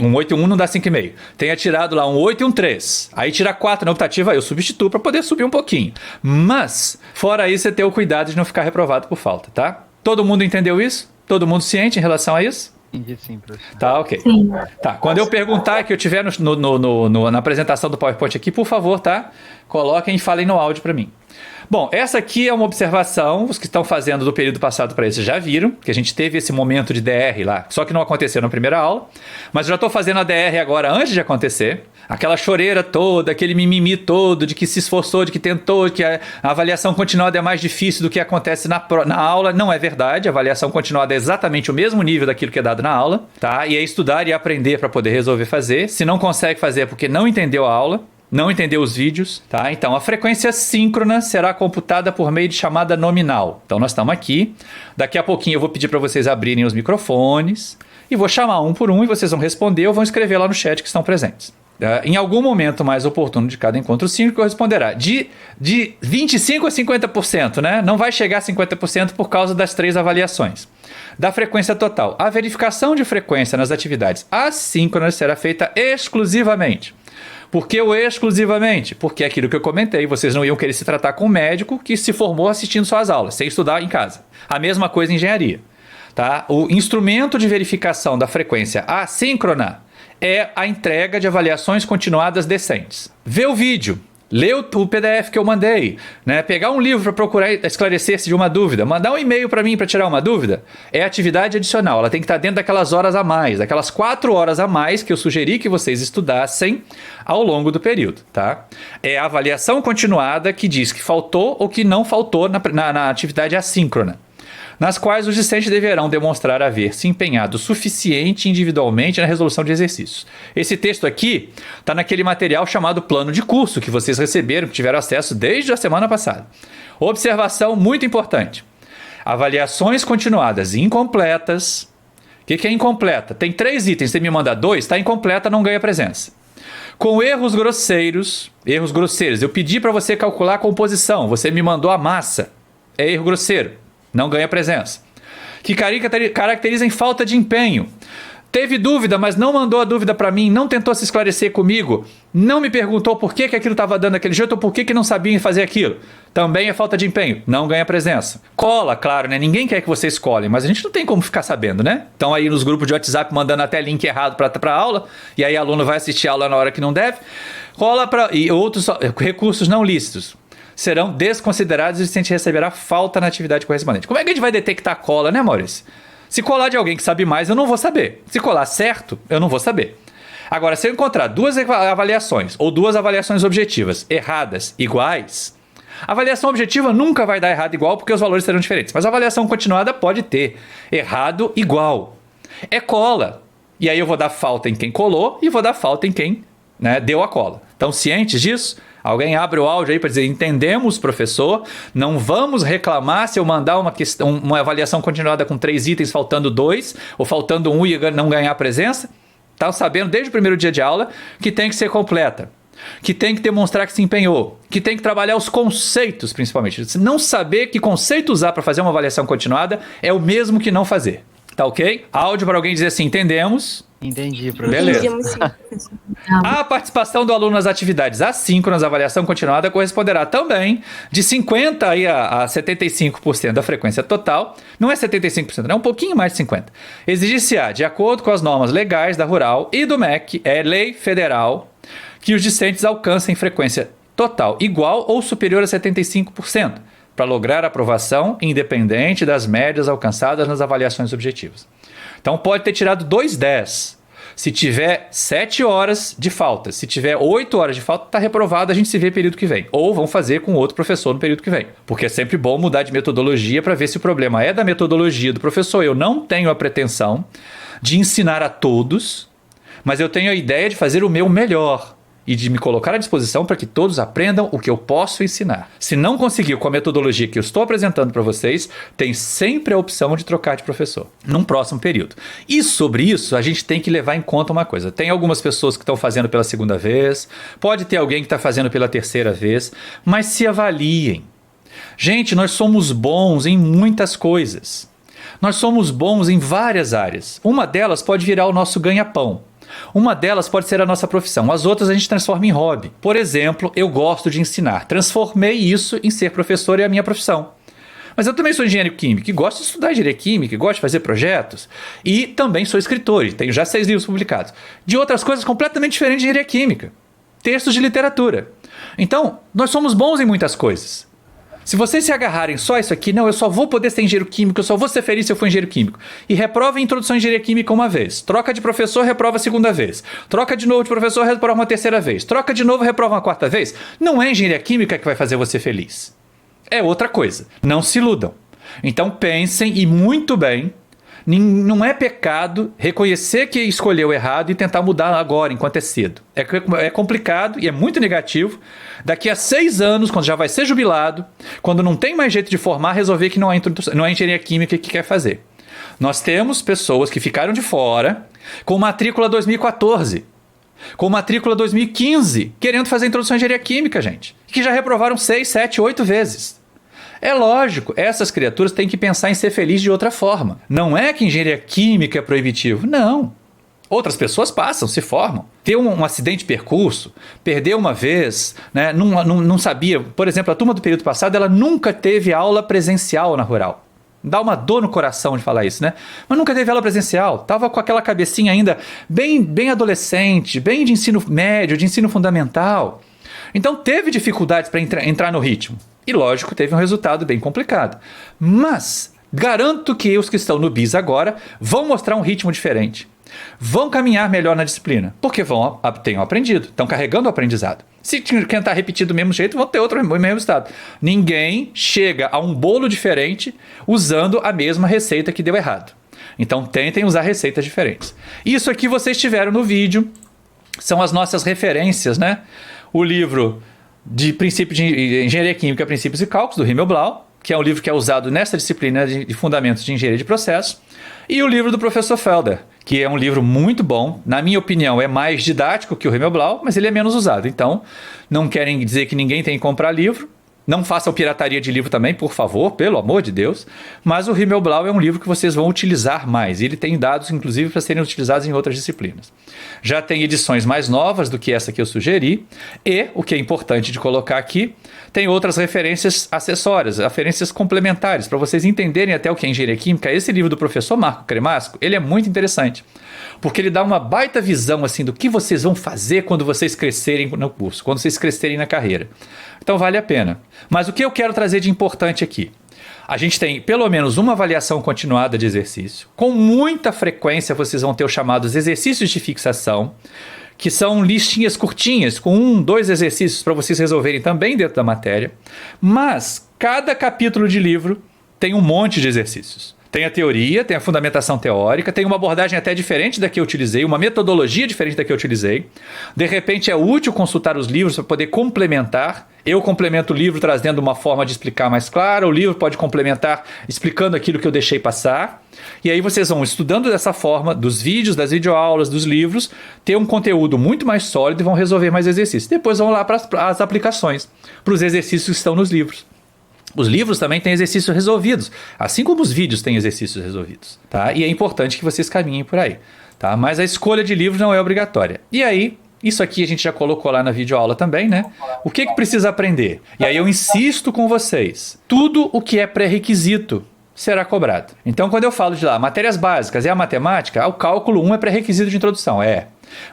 Um 8 e 1 não dá 5,5. Tenha tirado lá um 8 e um 3. Aí tira 4 na optativa, eu substituo para poder subir um pouquinho. Mas, fora isso, você ter o cuidado de não ficar reprovado por falta, tá? Todo mundo entendeu isso? Todo mundo ciente em relação a isso? Entendi sim, professor. Tá, ok. Sim. Tá, quando eu perguntar que eu tiver na apresentação do PowerPoint aqui, por favor, tá? Coloquem e falem no áudio para mim. Bom, essa aqui é uma observação, os que estão fazendo do período passado para esse já viram, que a gente teve esse momento de DR lá, só que não aconteceu na primeira aula, mas eu já estou fazendo a DR agora antes de acontecer, aquela choreira toda, aquele mimimi todo de que se esforçou, de que tentou, que a avaliação continuada é mais difícil do que acontece na aula, não é verdade, a avaliação continuada é exatamente o mesmo nível daquilo que é dado na aula, tá? E é estudar e aprender para poder resolver fazer, se não consegue fazer é porque não entendeu a aula, não entendeu os vídeos, tá? Então, a frequência síncrona será computada por meio de chamada nominal. Então, nós estamos aqui. Daqui a pouquinho eu vou pedir para vocês abrirem os microfones e vou chamar um por um e vocês vão responder ou vão escrever lá no chat que estão presentes. Em algum momento mais oportuno de cada encontro síncrono corresponderá de 25% a 50%, né? Não vai chegar a 50% por causa das 3 avaliações. Da frequência total. A verificação de frequência nas atividades assíncronas será feita exclusivamente. Por que o exclusivamente? Porque é aquilo que eu comentei, vocês não iam querer se tratar com um médico que se formou assistindo suas aulas, sem estudar em casa. A mesma coisa em engenharia. Tá? O instrumento de verificação da frequência assíncrona é a entrega de avaliações continuadas decentes. Vê o vídeo, lê o PDF que eu mandei, né? Pegar um livro para procurar esclarecer-se de uma dúvida, mandar um e-mail para mim para tirar uma dúvida, é atividade adicional. Ela tem que estar dentro daquelas horas a mais, daquelas 4 horas a mais que eu sugeri que vocês estudassem ao longo do período. Tá? É a avaliação continuada que diz que faltou ou que não faltou na atividade assíncrona, nas quais os discentes deverão demonstrar haver se empenhado o suficiente individualmente na resolução de exercícios. Esse texto aqui está naquele material chamado plano de curso, que vocês receberam, que tiveram acesso desde a semana passada. Observação muito importante. Avaliações continuadas incompletas. O que é incompleta? Tem 3 itens, você me manda 2, está incompleta, não ganha presença. Com erros grosseiros, eu pedi para você calcular a composição, você me mandou a massa, é erro grosseiro. Não ganha presença. Que caracterizem falta de empenho. Teve dúvida, mas não mandou a dúvida para mim, não tentou se esclarecer comigo, não me perguntou por que aquilo estava dando daquele jeito ou por que não sabia fazer aquilo. Também é falta de empenho, não ganha presença. Cola, claro, né? Ninguém quer que vocês colhem, mas a gente não tem como ficar sabendo, né? Estão aí nos grupos de WhatsApp mandando até link errado para aula, e aí o aluno vai assistir a aula na hora que não deve. Cola e outros recursos não lícitos serão desconsiderados e o discente receberá falta na atividade correspondente. Como é que a gente vai detectar cola, né, Maurício? Se colar de alguém que sabe mais, eu não vou saber. Se colar certo, eu não vou saber. Agora, se eu encontrar 2 avaliações ou 2 avaliações objetivas erradas iguais, a avaliação objetiva nunca vai dar errado igual porque os valores serão diferentes. Mas a avaliação continuada pode ter errado igual. É cola. E aí eu vou dar falta em quem colou e vou dar falta em quem, né, deu a cola. Então, cientes disso, alguém abre o áudio aí para dizer: entendemos, professor, não vamos reclamar se eu mandar uma avaliação continuada com 3 itens, faltando 2, ou faltando 1 e não ganhar presença. Estão sabendo desde o primeiro dia de aula que tem que ser completa, que tem que demonstrar que se empenhou, que tem que trabalhar os conceitos, principalmente. Não saber que conceito usar para fazer uma avaliação continuada é o mesmo que não fazer. Tá ok? Áudio para alguém dizer assim: entendemos. Entendi, professor. Beleza. Entendemos sim, professor. A participação do aluno nas atividades assíncronas, avaliação continuada, corresponderá também de 50% a 75% da frequência total. Não é 75%, é um pouquinho mais de 50%. Exigir-se-á, de acordo com as normas legais da Rural e do MEC, é lei federal, que os discentes alcancem frequência total igual ou superior a 75%, para lograr aprovação independente das médias alcançadas nas avaliações objetivas. Então pode ter tirado 2,10. Se tiver 7 horas de falta, se tiver 8 horas de falta, está reprovado, a gente se vê período que vem. Ou vão fazer com outro professor no período que vem. Porque é sempre bom mudar de metodologia para ver se o problema é da metodologia do professor. Eu não tenho a pretensão de ensinar a todos, mas eu tenho a ideia de fazer o meu melhor e de me colocar à disposição para que todos aprendam o que eu posso ensinar. Se não conseguir com a metodologia que eu estou apresentando para vocês, tem sempre a opção de trocar de professor num próximo período. E sobre isso, a gente tem que levar em conta uma coisa. Tem algumas pessoas que estão fazendo pela 2ª vez, pode ter alguém que está fazendo pela 3ª vez, mas se avaliem. Gente, nós somos bons em muitas coisas. Nós somos bons em várias áreas. Uma delas pode virar o nosso ganha-pão. Uma delas pode ser a nossa profissão, as outras a gente transforma em hobby. Por exemplo, eu gosto de ensinar. Transformei isso em ser professor e a minha profissão. Mas eu também sou engenheiro químico e gosto de estudar engenharia química, gosto de fazer projetos. E também sou escritor e tenho já 6 livros publicados. De outras coisas completamente diferentes de engenharia química. Textos de literatura. Então, nós somos bons em muitas coisas. Se vocês se agarrarem só a isso aqui, não, eu só vou poder ser engenheiro químico, eu só vou ser feliz se eu for engenheiro químico. E reprova a introdução à engenharia química uma vez. Troca de professor, reprova a 2ª vez. Troca de novo de professor, reprova uma 3ª vez. Troca de novo, reprova uma 4ª vez. Não é engenharia química que vai fazer você feliz. É outra coisa. Não se iludam. Então pensem e muito bem. Não é pecado reconhecer que escolheu errado e tentar mudar agora, enquanto é cedo. É complicado e é muito negativo. Daqui a 6 anos, quando já vai ser jubilado, quando não tem mais jeito de formar, resolver que não é engenharia química que quer fazer. Nós temos pessoas que ficaram de fora com matrícula 2014, com matrícula 2015, querendo fazer introdução à engenharia química, gente. Que já reprovaram 6, 7, 8 vezes. É lógico, essas criaturas têm que pensar em ser felizes de outra forma. Não é que engenharia química é proibitivo, não. Outras pessoas passam, se formam. Ter um acidente de percurso, perder uma vez, né, não sabia. Por exemplo, a turma do período passado, ela nunca teve aula presencial na rural. Dá uma dor no coração de falar isso, né? Mas nunca teve aula presencial. Tava com aquela cabecinha ainda bem adolescente, bem de ensino médio, de ensino fundamental. Então teve dificuldades para entrar no ritmo. E lógico, teve um resultado bem complicado. Mas garanto que os que estão no BIS agora vão mostrar um ritmo diferente. Vão caminhar melhor na disciplina, porque tenham aprendido, estão carregando o aprendizado. Se tentar repetir do mesmo jeito, vão ter outro mesmo resultado. Ninguém chega a um bolo diferente usando a mesma receita que deu errado. Então tentem usar receitas diferentes. Isso aqui vocês tiveram no vídeo, são as nossas referências, né? O livro de Princípio de Engenharia Química, Princípios e Cálculos, do Himmelblau, que é um livro que é usado nessa disciplina de Fundamentos de Engenharia de Processo, e o livro do professor Felder, que é um livro muito bom, na minha opinião é mais didático que o Himmelblau, mas ele é menos usado. Então, não querem dizer que ninguém tem que comprar livro, não façam pirataria de livro também, por favor, pelo amor de Deus, mas o Himmelblau é um livro que vocês vão utilizar mais, e ele tem dados, inclusive, para serem utilizados em outras disciplinas. Já tem edições mais novas do que essa que eu sugeri, e, o que é importante de colocar aqui, tem outras referências acessórias, referências complementares, para vocês entenderem até o que é engenharia química. Esse livro do professor Marco Cremasco, ele é muito interessante, porque ele dá uma baita visão assim, do que vocês vão fazer quando vocês crescerem no curso, quando vocês crescerem na carreira. Então vale a pena. Mas o que eu quero trazer de importante aqui? A gente tem pelo menos uma avaliação continuada de exercício. Com muita frequência vocês vão ter os chamados exercícios de fixação, que são listinhas curtinhas, com 1, 2 exercícios para vocês resolverem também dentro da matéria. Mas cada capítulo de livro tem um monte de exercícios. Tem a teoria, tem a fundamentação teórica, tem uma abordagem até diferente da que eu utilizei, uma metodologia diferente da que eu utilizei. De repente é útil consultar os livros para poder complementar. Eu complemento o livro trazendo uma forma de explicar mais clara, o livro pode complementar explicando aquilo que eu deixei passar. E aí vocês vão estudando dessa forma, dos vídeos, das videoaulas, dos livros, ter um conteúdo muito mais sólido e vão resolver mais exercícios. Depois vão lá para as aplicações, para os exercícios que estão nos livros. Os livros também têm exercícios resolvidos, assim como os vídeos têm exercícios resolvidos, tá? E é importante que vocês caminhem por aí, tá? Mas a escolha de livros não é obrigatória. E aí, isso aqui a gente já colocou lá na videoaula também, né? O que precisa aprender? E aí eu insisto com vocês, tudo o que é pré-requisito será cobrado. Então, quando eu falo de lá, matérias básicas e a matemática, o cálculo 1 é pré-requisito de introdução,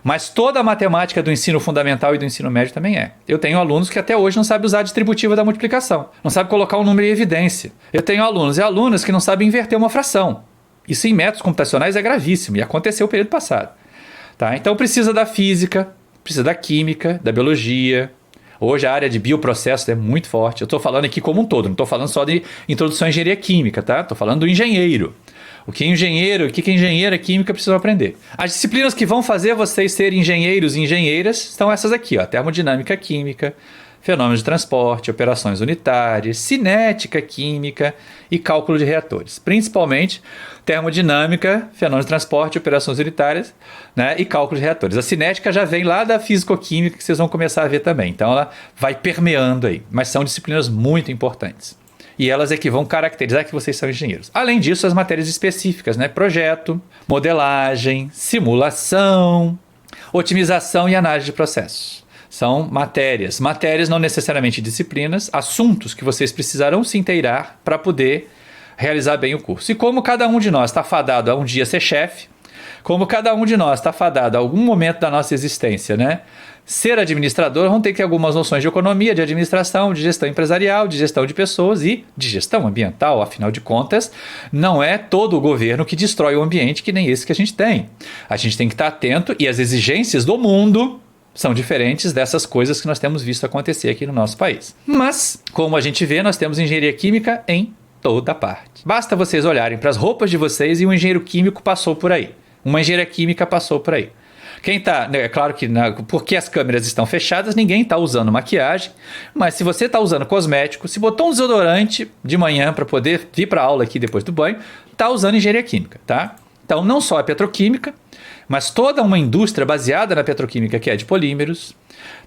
Mas toda a matemática do ensino fundamental e do ensino médio também é. Eu tenho alunos que até hoje não sabem usar a distributiva da multiplicação, não sabem colocar um número em evidência. Eu tenho alunos e alunas que não sabem inverter uma fração. Isso em métodos computacionais é gravíssimo e aconteceu no período passado. Tá? Então precisa da física, precisa da química, da biologia. Hoje a área de bioprocessos é muito forte. Eu estou falando aqui como um todo, não estou falando só de introdução à engenharia química, tá? Estou falando do engenheiro. O que engenheira química precisam aprender. As disciplinas que vão fazer vocês serem engenheiros e engenheiras são essas aqui, ó, termodinâmica química, fenômenos de transporte, operações unitárias, cinética química e cálculo de reatores. Principalmente termodinâmica, fenômenos de transporte, operações unitárias, né, e cálculo de reatores. A cinética já vem lá da físico-química que vocês vão começar a ver também. Então ela vai permeando aí, mas são disciplinas muito importantes. E elas é que vão caracterizar que vocês são engenheiros. Além disso, as matérias específicas, né? Projeto, modelagem, simulação, otimização e análise de processos. São matérias. Matérias não necessariamente disciplinas, assuntos que vocês precisarão se inteirar para poder realizar bem o curso. E como cada um de nós está fadado a um dia ser chefe, como cada um de nós está fadado a algum momento da nossa existência, né? Ser administrador, vão ter que ter algumas noções de economia, de administração, de gestão empresarial, de gestão de pessoas e de gestão ambiental. Afinal de contas, não é todo o governo que destrói o ambiente que nem esse que a gente tem. A gente tem que estar atento e as exigências do mundo são diferentes dessas coisas que nós temos visto acontecer aqui no nosso país. Mas, como a gente vê, nós temos engenharia química em toda parte. Basta vocês olharem para as roupas de vocês e um engenheiro químico passou por aí. Uma engenharia química passou por aí. Quem tá, é claro que porque as câmeras estão fechadas, ninguém está usando maquiagem, mas se você está usando cosmético, se botou um desodorante de manhã para poder vir para aula aqui depois do banho, está usando engenharia química, tá? Então não só a petroquímica, mas toda uma indústria baseada na petroquímica que é de polímeros,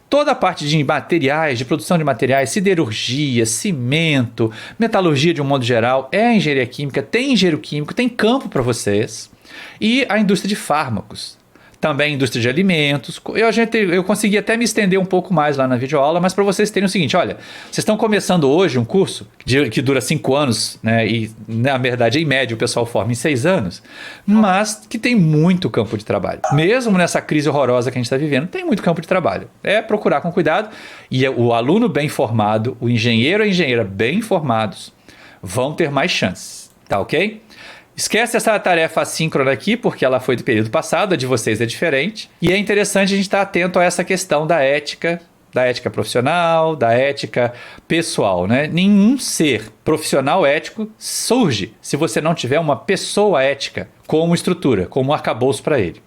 toda a parte de materiais, de produção de materiais, siderurgia, cimento, metalurgia de um modo geral, é engenharia química, tem engenheiro químico, tem campo para vocês. E a indústria de fármacos, também indústria de alimentos. Eu consegui até me estender um pouco mais lá na videoaula, mas para vocês terem o seguinte, olha, vocês estão começando hoje um curso que dura 5 anos, né, e na verdade em média o pessoal forma em 6 anos, mas que tem muito campo de trabalho. Mesmo nessa crise horrorosa que a gente está vivendo, tem muito campo de trabalho. É procurar com cuidado, e o aluno bem formado, o engenheiro e a engenheira bem formados vão ter mais chances, tá ok? Esquece essa tarefa assíncrona aqui, porque ela foi do período passado, a de vocês é diferente. E é interessante a gente estar atento a essa questão da ética profissional, da ética pessoal, né? Nenhum ser profissional ético surge se você não tiver uma pessoa ética como estrutura, como arcabouço para ele.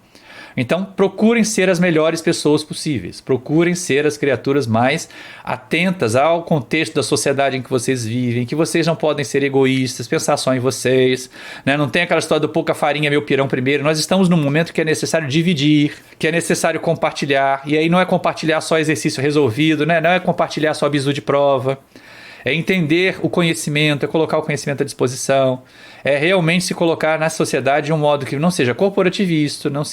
Então, procurem ser as melhores pessoas possíveis. Procurem ser as criaturas mais atentas ao contexto da sociedade em que vocês vivem, que vocês não podem ser egoístas, pensar só em vocês, né? Não tem aquela história do pouca farinha, meu pirão primeiro. Nós estamos num momento que é necessário dividir, que é necessário compartilhar. E aí não é compartilhar só exercício resolvido, né? Não é compartilhar só bizu de prova. É entender o conhecimento, é colocar o conhecimento à disposição, é realmente se colocar na sociedade de um modo que não seja corporativista, não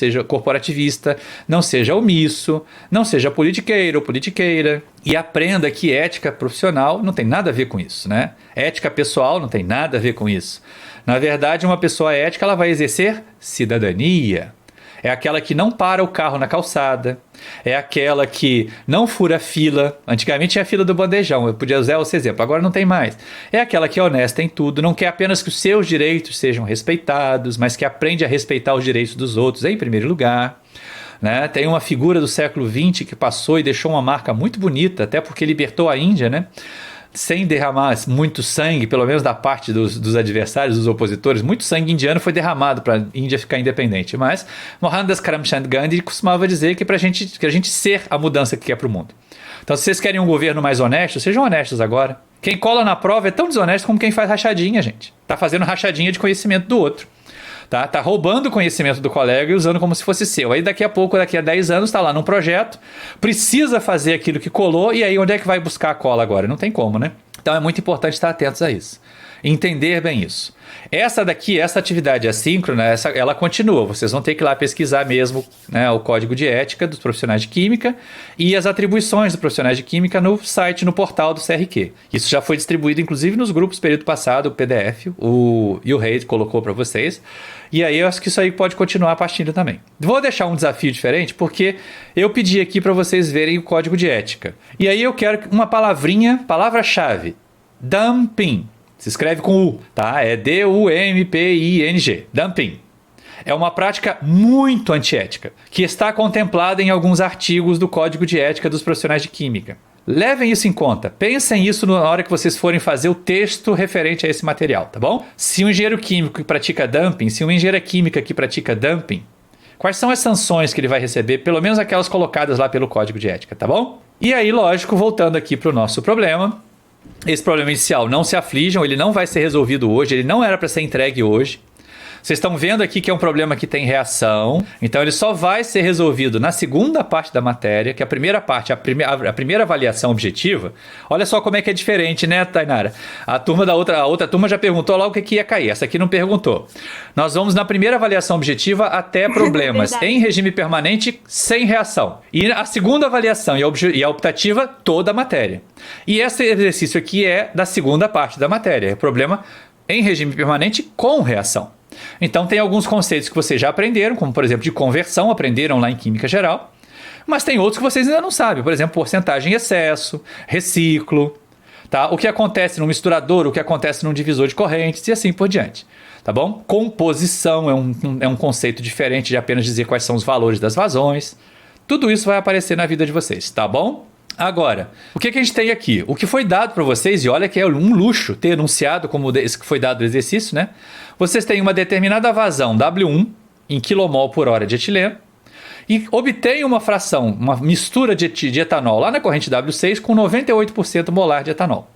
seja omisso, não seja politiqueiro ou politiqueira. E aprenda que ética profissional não tem nada a ver com isso, né? Ética pessoal não tem nada a ver com isso. Na verdade, uma pessoa ética ela vai exercer cidadania. É aquela que não para o carro na calçada. É aquela que não fura fila. Antigamente tinha a fila do bandejão, eu podia usar esse exemplo, agora não tem mais. É aquela que é honesta em tudo, não quer apenas que os seus direitos sejam respeitados, mas que aprende a respeitar os direitos dos outros em primeiro lugar. Né? Tem uma figura do século XX que passou e deixou uma marca muito bonita, até porque libertou a Índia, né? Sem derramar muito sangue, pelo menos da parte dos adversários, dos opositores. Muito sangue indiano foi derramado para a Índia ficar independente. Mas Mohandas Karamchand Gandhi costumava dizer que a gente ser a mudança que quer para o mundo. Então, se vocês querem um governo mais honesto, sejam honestos agora. Quem cola na prova é tão desonesto como quem faz rachadinha, gente. Tá fazendo rachadinha de conhecimento do outro. Tá roubando o conhecimento do colega e usando como se fosse seu. Aí daqui a 10 anos, tá lá num projeto, precisa fazer aquilo que colou, e aí onde é que vai buscar a cola agora? Não tem como, né? Então é muito importante estar atentos a isso. Entender bem isso. Essa atividade assíncrona, ela continua. Vocês vão ter que ir lá pesquisar mesmo, né, o código de ética dos profissionais de química e as atribuições dos profissionais de química no site, no portal do CRQ. Isso já foi distribuído, inclusive, nos grupos período passado, o PDF, o Reid colocou para vocês. E aí eu acho que isso aí pode continuar partindo também. Vou deixar um desafio diferente, porque eu pedi aqui para vocês verem o código de ética. E aí eu quero uma palavra-chave. Dumping. Se escreve com U, tá? É D-U-M-P-I-N-G. Dumping. É uma prática muito antiética, que está contemplada em alguns artigos do Código de Ética dos Profissionais de Química. Levem isso em conta. Pensem isso na hora que vocês forem fazer o texto referente a esse material, tá bom? Se um engenheiro químico que pratica dumping, se uma engenheira química que pratica dumping, quais são as sanções que ele vai receber? Pelo menos aquelas colocadas lá pelo Código de Ética, tá bom? E aí, lógico, voltando aqui para o nosso problema. Esse problema inicial, não se aflijam, ele não vai ser resolvido hoje, ele não era para ser entregue hoje. Vocês estão vendo aqui que é um problema que tem reação, então ele só vai ser resolvido na segunda parte da matéria, que a primeira parte, a primeira avaliação objetiva. Olha só como é que é diferente, né, Tainara? A outra turma já perguntou lá o que ia cair, essa aqui não perguntou. Nós vamos na primeira avaliação objetiva até problemas em regime permanente sem reação. E a segunda avaliação e a optativa, toda a matéria. E esse exercício aqui é da segunda parte da matéria, é problema em regime permanente com reação. Então tem alguns conceitos que vocês já aprenderam, como por exemplo de conversão, aprenderam lá em Química Geral, mas tem outros que vocês ainda não sabem, por exemplo, porcentagem em excesso, reciclo, tá? O que acontece no misturador, o que acontece num divisor de correntes e assim por diante, tá bom? Composição é um conceito diferente de apenas dizer quais são os valores das vazões, tudo isso vai aparecer na vida de vocês, tá bom? Agora, o que a gente tem aqui? O que foi dado para vocês, e olha que é um luxo ter enunciado como esse que foi dado no exercício, né? Vocês têm uma determinada vazão W1 em kmol por hora de etileno e obtenho uma fração, uma mistura de etanol lá na corrente W6 com 98% molar de etanol.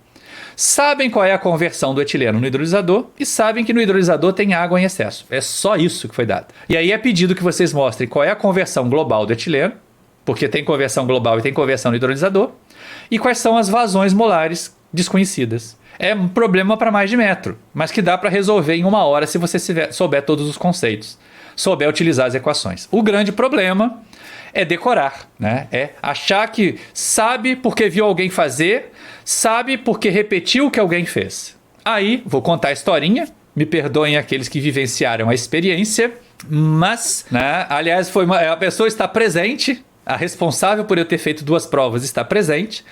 Sabem qual é a conversão do etileno no hidrolisador e sabem que no hidrolisador tem água em excesso. É só isso que foi dado. E aí é pedido que vocês mostrem qual é a conversão global do etileno, porque tem conversão global e tem conversão no hidrolisador, e quais são as vazões molares desconhecidas. É um problema para mais de metro, mas que dá para resolver em 1 hora se você souber todos os conceitos, souber utilizar as equações. O grande problema é decorar, né? É achar que sabe porque viu alguém fazer, sabe porque repetiu o que alguém fez. Aí, vou contar a historinha, me perdoem aqueles que vivenciaram a experiência, mas, né, aliás, a pessoa está presente, a responsável por eu ter feito 2 provas está presente,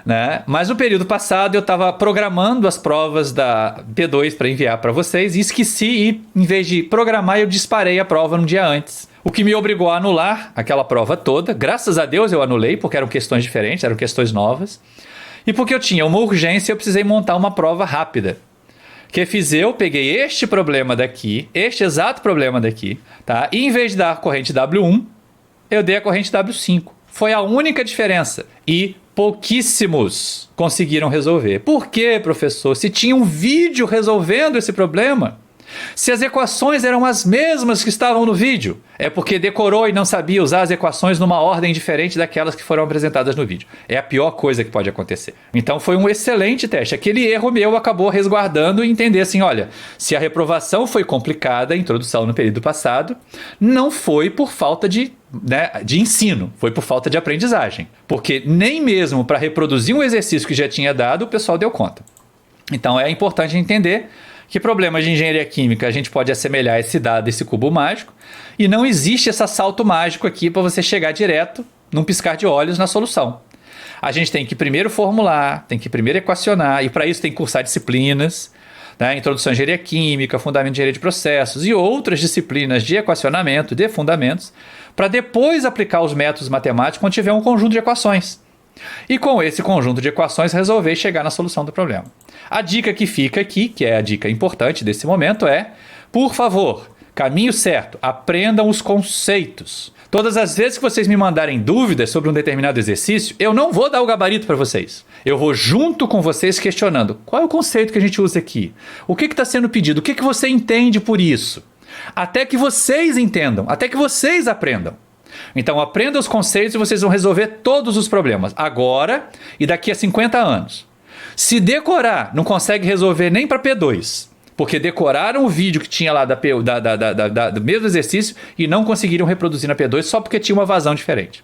né? Mas no período passado eu estava programando as provas da P2 para enviar para vocês e esqueci e, em vez de programar, eu disparei a prova no dia antes. O que me obrigou a anular aquela prova toda. Graças a Deus eu anulei, porque eram questões diferentes, eram questões novas. E porque eu tinha uma urgência, eu precisei montar uma prova rápida. O que fiz eu? Peguei este problema daqui, este exato problema daqui, tá? E em vez de dar a corrente W1, eu dei a corrente W5. Foi a única diferença. E pouquíssimos conseguiram resolver. Por quê, professor? Se tinha um vídeo resolvendo esse problema, se as equações eram as mesmas que estavam no vídeo, é porque decorou e não sabia usar as equações numa ordem diferente daquelas que foram apresentadas no vídeo. É a pior coisa que pode acontecer. Então foi um excelente teste. Aquele erro meu acabou resguardando e entender assim, olha, se a reprovação foi complicada, a introdução no período passado, não foi por falta de ensino, foi por falta de aprendizagem. Porque nem mesmo para reproduzir um exercício que já tinha dado, o pessoal deu conta. Então é importante entender que problemas de engenharia química a gente pode assemelhar esse dado, esse cubo mágico, e não existe esse salto mágico aqui para você chegar direto, num piscar de olhos, na solução. A gente tem que primeiro formular, tem que primeiro equacionar, e para isso tem que cursar disciplinas, né? Introdução à engenharia química, fundamento de engenharia de processos e outras disciplinas de equacionamento, de fundamentos, para depois aplicar os métodos matemáticos quando tiver um conjunto de equações. E com esse conjunto de equações resolver chegar na solução do problema. A dica que fica aqui, que é a dica importante desse momento, é, por favor, caminho certo, aprendam os conceitos. Todas as vezes que vocês me mandarem dúvidas sobre um determinado exercício, eu não vou dar o gabarito para vocês. Eu vou junto com vocês questionando qual é o conceito que a gente usa aqui, o que está sendo pedido, o que você entende por isso, até que vocês entendam, até que vocês aprendam. Então aprenda os conceitos e vocês vão resolver todos os problemas, agora e daqui a 50 anos. Se decorar, não consegue resolver nem para P2, porque decoraram o vídeo que tinha lá do mesmo exercício e não conseguiram reproduzir na P2 só porque tinha uma vazão diferente.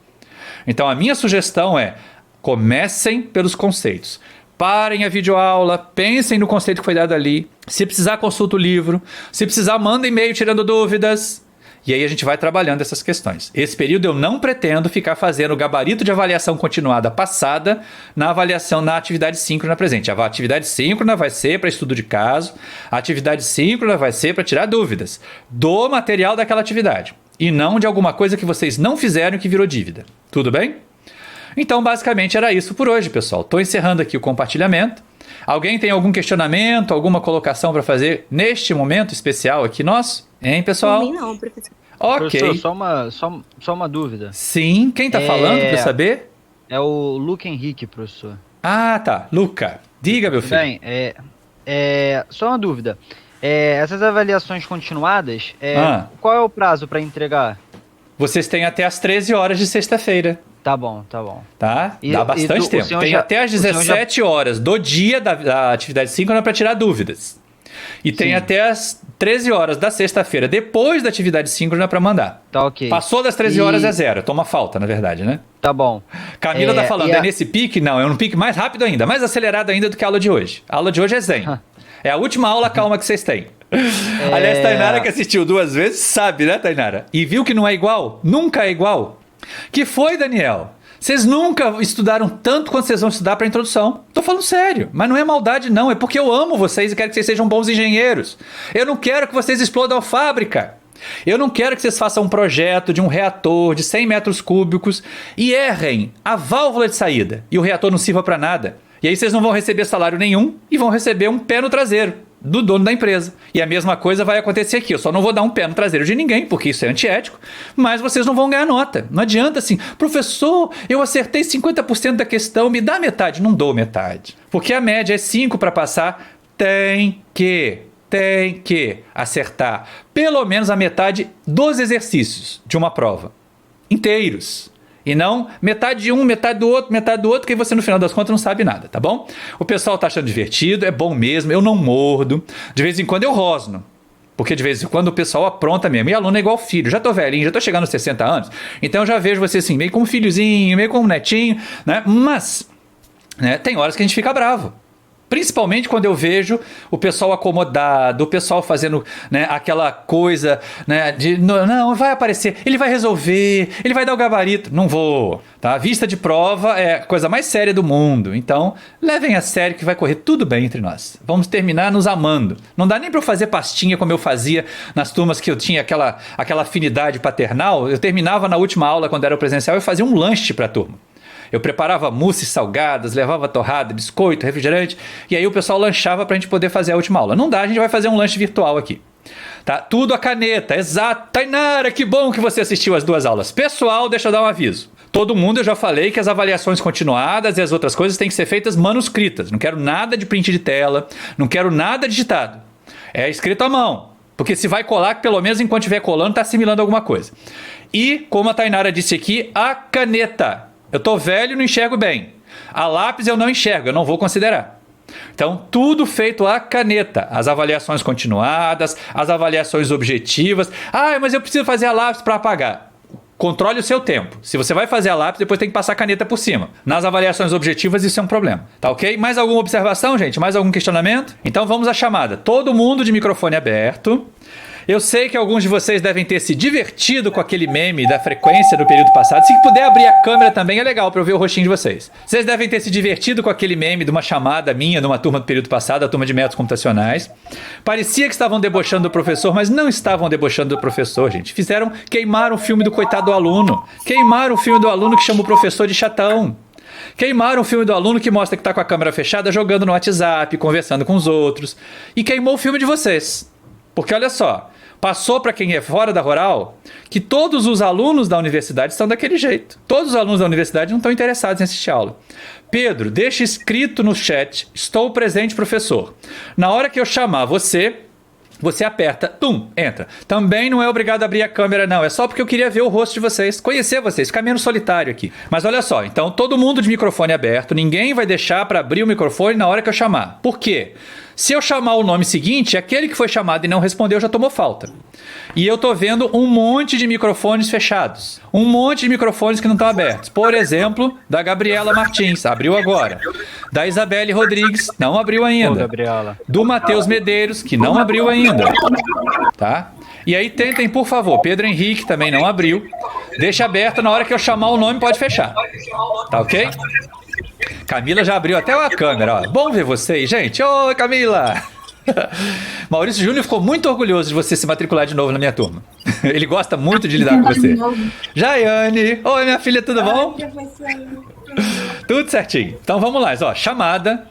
Então a minha sugestão é, comecem pelos conceitos. Parem a videoaula, pensem no conceito que foi dado ali. Se precisar, consulta o livro. Se precisar, manda e-mail tirando dúvidas. E aí a gente vai trabalhando essas questões. Esse período eu não pretendo ficar fazendo o gabarito de avaliação continuada passada na avaliação na atividade síncrona presente. A atividade síncrona vai ser para estudo de caso, a atividade síncrona vai ser para tirar dúvidas do material daquela atividade e não de alguma coisa que vocês não fizeram e que virou dívida. Tudo bem? Então, basicamente era isso por hoje, pessoal. Estou encerrando aqui o compartilhamento. Alguém tem algum questionamento, alguma colocação para fazer neste momento especial aqui nosso? Hein, pessoal? Por mim não, professor. Ok. Professor, só uma dúvida. Sim, quem tá falando para saber? É o Luca Henrique, professor. Ah, tá. Luca, diga, meu filho. Bem, só uma dúvida. Essas avaliações continuadas, qual é o prazo para entregar? Vocês têm até as 13 horas de sexta-feira. Tá bom. Tá? Dá bastante tempo. Tem até as 17 horas do dia da atividade síncrona para tirar dúvidas. E tem até as 13 horas da sexta-feira, depois da atividade síncrona, para mandar. Tá ok. Passou das 13 horas é zero. Toma falta, na verdade, né? Tá bom. Camila tá falando, é nesse pique? Não, é um pique mais rápido ainda, mais acelerado ainda do que a aula de hoje. A aula de hoje é zen. É a última aula calma que vocês têm. Aliás, Tainara, que assistiu 2 vezes, sabe, né, Tainara? E viu que não é igual? Nunca é igual. Que foi, Daniel? Vocês nunca estudaram tanto quanto vocês vão estudar para a introdução. Tô falando sério, mas não é maldade não, é porque eu amo vocês e quero que vocês sejam bons engenheiros. Eu não quero que vocês explodam a fábrica. Eu não quero que vocês façam um projeto de um reator de 100 metros cúbicos e errem a válvula de saída e o reator não sirva para nada. E aí vocês não vão receber salário nenhum e vão receber um pé no traseiro. do dono da empresa. E a mesma coisa vai acontecer aqui. Eu só não vou dar um pé no traseiro de ninguém, porque isso é antiético, mas vocês não vão ganhar nota. Não adianta assim, professor, eu acertei 50% da questão, me dá metade. Não dou metade. Porque a média é 5 para passar, tem que acertar pelo menos a metade dos exercícios de uma prova. Inteiros. E não metade de um, metade do outro, que aí você no final das contas não sabe nada, tá bom? O pessoal tá achando divertido, é bom mesmo, eu não mordo. De vez em quando eu rosno. Porque de vez em quando o pessoal apronta mesmo. E aluno é igual filho, já tô velhinho, já tô chegando aos 60 anos. Então eu já vejo você assim, meio como um filhozinho, meio como um netinho, né? Mas, né, tem horas que a gente fica bravo. Principalmente quando eu vejo o pessoal acomodado, o pessoal fazendo, né, aquela coisa, né, de não, vai aparecer, ele vai resolver, ele vai dar o gabarito. Não vou, tá? A vista de prova é a coisa mais séria do mundo. Então, levem a sério que vai correr tudo bem entre nós. Vamos terminar nos amando. Não dá nem para eu fazer pastinha como eu fazia nas turmas que eu tinha aquela afinidade paternal. Eu terminava na última aula, quando era o presencial, eu fazia um lanche para a turma. Eu preparava mousses salgadas, levava torrada, biscoito, refrigerante, e aí o pessoal lanchava pra gente poder fazer a última aula. Não dá, a gente vai fazer um lanche virtual aqui. Tá? Tudo a caneta, exato. Tainara, que bom que você assistiu as 2 aulas. Pessoal, deixa eu dar um aviso. Todo mundo, eu já falei que as avaliações continuadas e as outras coisas têm que ser feitas manuscritas. Não quero nada de print de tela, não quero nada digitado. É escrito à mão. Porque se vai colar, pelo menos enquanto estiver colando, tá assimilando alguma coisa. E, como a Tainara disse aqui, a caneta. Eu tô velho e não enxergo bem. A lápis eu não enxergo, eu não vou considerar. Então, tudo feito à caneta. As avaliações continuadas, as avaliações objetivas. Ah, mas eu preciso fazer a lápis para apagar. Controle o seu tempo. Se você vai fazer a lápis, depois tem que passar a caneta por cima. Nas avaliações objetivas, isso é um problema. Tá ok? Mais alguma observação, gente? Mais algum questionamento? Então, vamos à chamada. Todo mundo de microfone aberto. Eu sei que alguns de vocês devem ter se divertido com aquele meme da frequência do período passado. Se puder abrir a câmera também é legal para eu ver o rostinho de vocês. Vocês devem ter se divertido com aquele meme de uma chamada minha numa turma do período passado, a turma de métodos computacionais. Parecia que estavam debochando do professor, mas não estavam debochando do professor, gente. Queimaram o filme do coitado do aluno. Queimaram o filme do aluno que chama o professor de chatão. Queimaram o filme do aluno que mostra que está com a câmera fechada, jogando no WhatsApp, conversando com os outros. E queimou o filme de vocês. Porque olha só, passou para quem é fora da rural que todos os alunos da universidade estão daquele jeito. Todos os alunos da universidade não estão interessados em assistir aula. Pedro, deixa escrito no chat, estou presente, professor. Na hora que eu chamar você aperta, entra. Também não é obrigado a abrir a câmera, não. É só porque eu queria ver o rosto de vocês, conhecer vocês, ficar menos solitário aqui. Mas olha só, então todo mundo de microfone aberto, ninguém vai deixar para abrir o microfone na hora que eu chamar. Por quê? Se eu chamar o nome seguinte, aquele que foi chamado e não respondeu já tomou falta. E eu tô vendo um monte de microfones fechados. Um monte de microfones que não estão abertos. Por exemplo, da Gabriela Martins, abriu agora. Da Isabelle Rodrigues, não abriu ainda. Gabriela. Do Matheus Medeiros, que não abriu ainda. Tá? E aí tentem, por favor, Pedro Henrique também não abriu. Deixa aberto, na hora que eu chamar o nome pode fechar. Tá ok? Camila já abriu até a câmera, ó. Bom ver vocês, gente. Oi, Camila! Maurício Júnior ficou muito orgulhoso de você se matricular de novo na minha turma. Ele gosta muito de lidar com você. Jaiane! Oi, minha filha, tudo bom? Tudo certinho. Então vamos lá, ó. Chamada.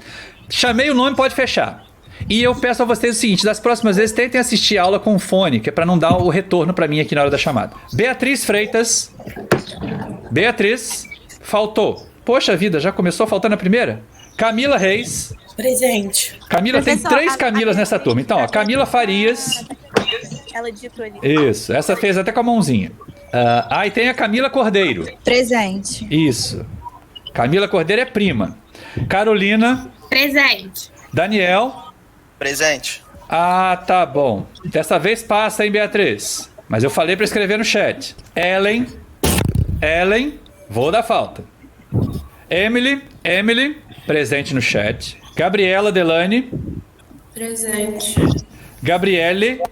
Chamei o nome, pode fechar. E eu peço a vocês o seguinte, das próximas vezes tentem assistir a aula com fone, que é para não dar o retorno para mim aqui na hora da chamada. Beatriz Freitas. Beatriz. Faltou. Poxa vida, já começou faltando a primeira? Camila Reis. Presente. Camila, tem 3 Camilas nessa turma. Então, ó, Camila Farias. Ela digitou ali. Isso, essa fez até com a mãozinha. E tem a Camila Cordeiro. Presente. Isso. Camila Cordeiro é prima. Carolina. Presente. Daniel. Presente. Ah, tá bom. Dessa vez passa, hein, Beatriz? Mas eu falei pra escrever no chat. Ellen. Vou dar falta. Emily, presente no chat. Gabriela Delane. Presente. Gabriele.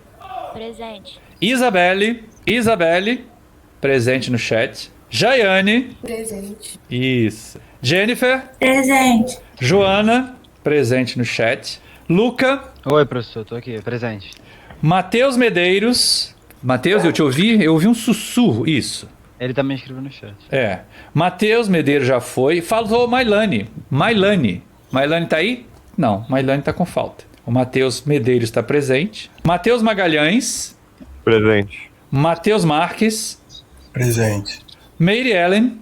Presente. Isabelle, presente no chat. Jaiane. Presente. Isso. Jennifer. Presente. Joana, presente no chat. Luca. Oi, professor, tô aqui, presente. Matheus Medeiros. Matheus, eu te ouvi? Eu ouvi um sussurro, isso. Ele também escreveu no chat. É. Matheus Medeiros já foi. Faltou Mailane. Mailane tá aí? Não, Mailane tá com falta. O Matheus Medeiros está presente. Matheus Magalhães. Presente. Matheus Marques. Presente. Meire Ellen.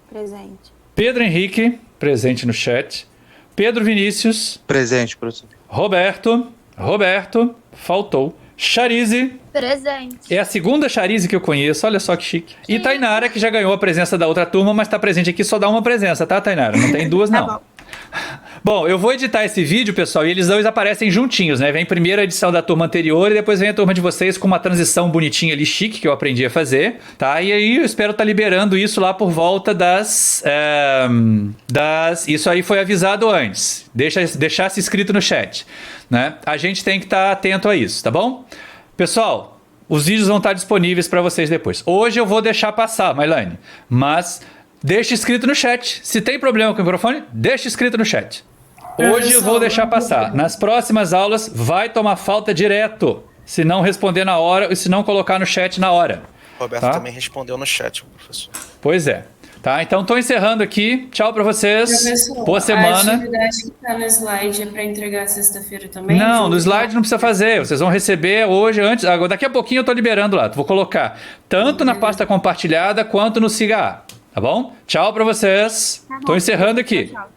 Presente. Pedro Henrique, presente no chat. Pedro Vinícius. Presente, professor. Roberto, faltou. Charize. Presente. É a segunda Charize que eu conheço, olha só que chique. E Tainara, que já ganhou a presença da outra turma, mas tá presente aqui, só dá uma presença, tá, Tainara? Não tem duas, não. Tá bom. Bom, eu vou editar esse vídeo, pessoal, e eles dois aparecem juntinhos, né? Vem primeiro a edição da turma anterior e depois vem a turma de vocês com uma transição bonitinha ali, chique, que eu aprendi a fazer, tá? E aí eu espero estar liberando isso lá por volta das... Isso aí foi avisado antes. Deixasse escrito no chat, né? A gente tem que estar atento a isso, tá bom? Pessoal, os vídeos vão estar disponíveis para vocês depois. Hoje eu vou deixar passar, Mailane, mas... Deixa escrito no chat. Se tem problema com o microfone, deixa escrito no chat. Hoje eu vou deixar passar. Nas próximas aulas, vai tomar falta direto. Se não responder na hora e se não colocar no chat na hora. Roberto também respondeu no chat, professor. Pois é. Tá, então tô encerrando aqui. Tchau pra vocês. Professor, boa semana. A atividade que tá no slide é pra entregar sexta-feira também? Não, no slide não precisa fazer. Vocês vão receber hoje, antes. Agora, daqui a pouquinho eu tô liberando lá. Vou colocar tanto na pasta compartilhada quanto no Siga A. Tá bom? Tchau pra vocês. Tô encerrando aqui. Tchau.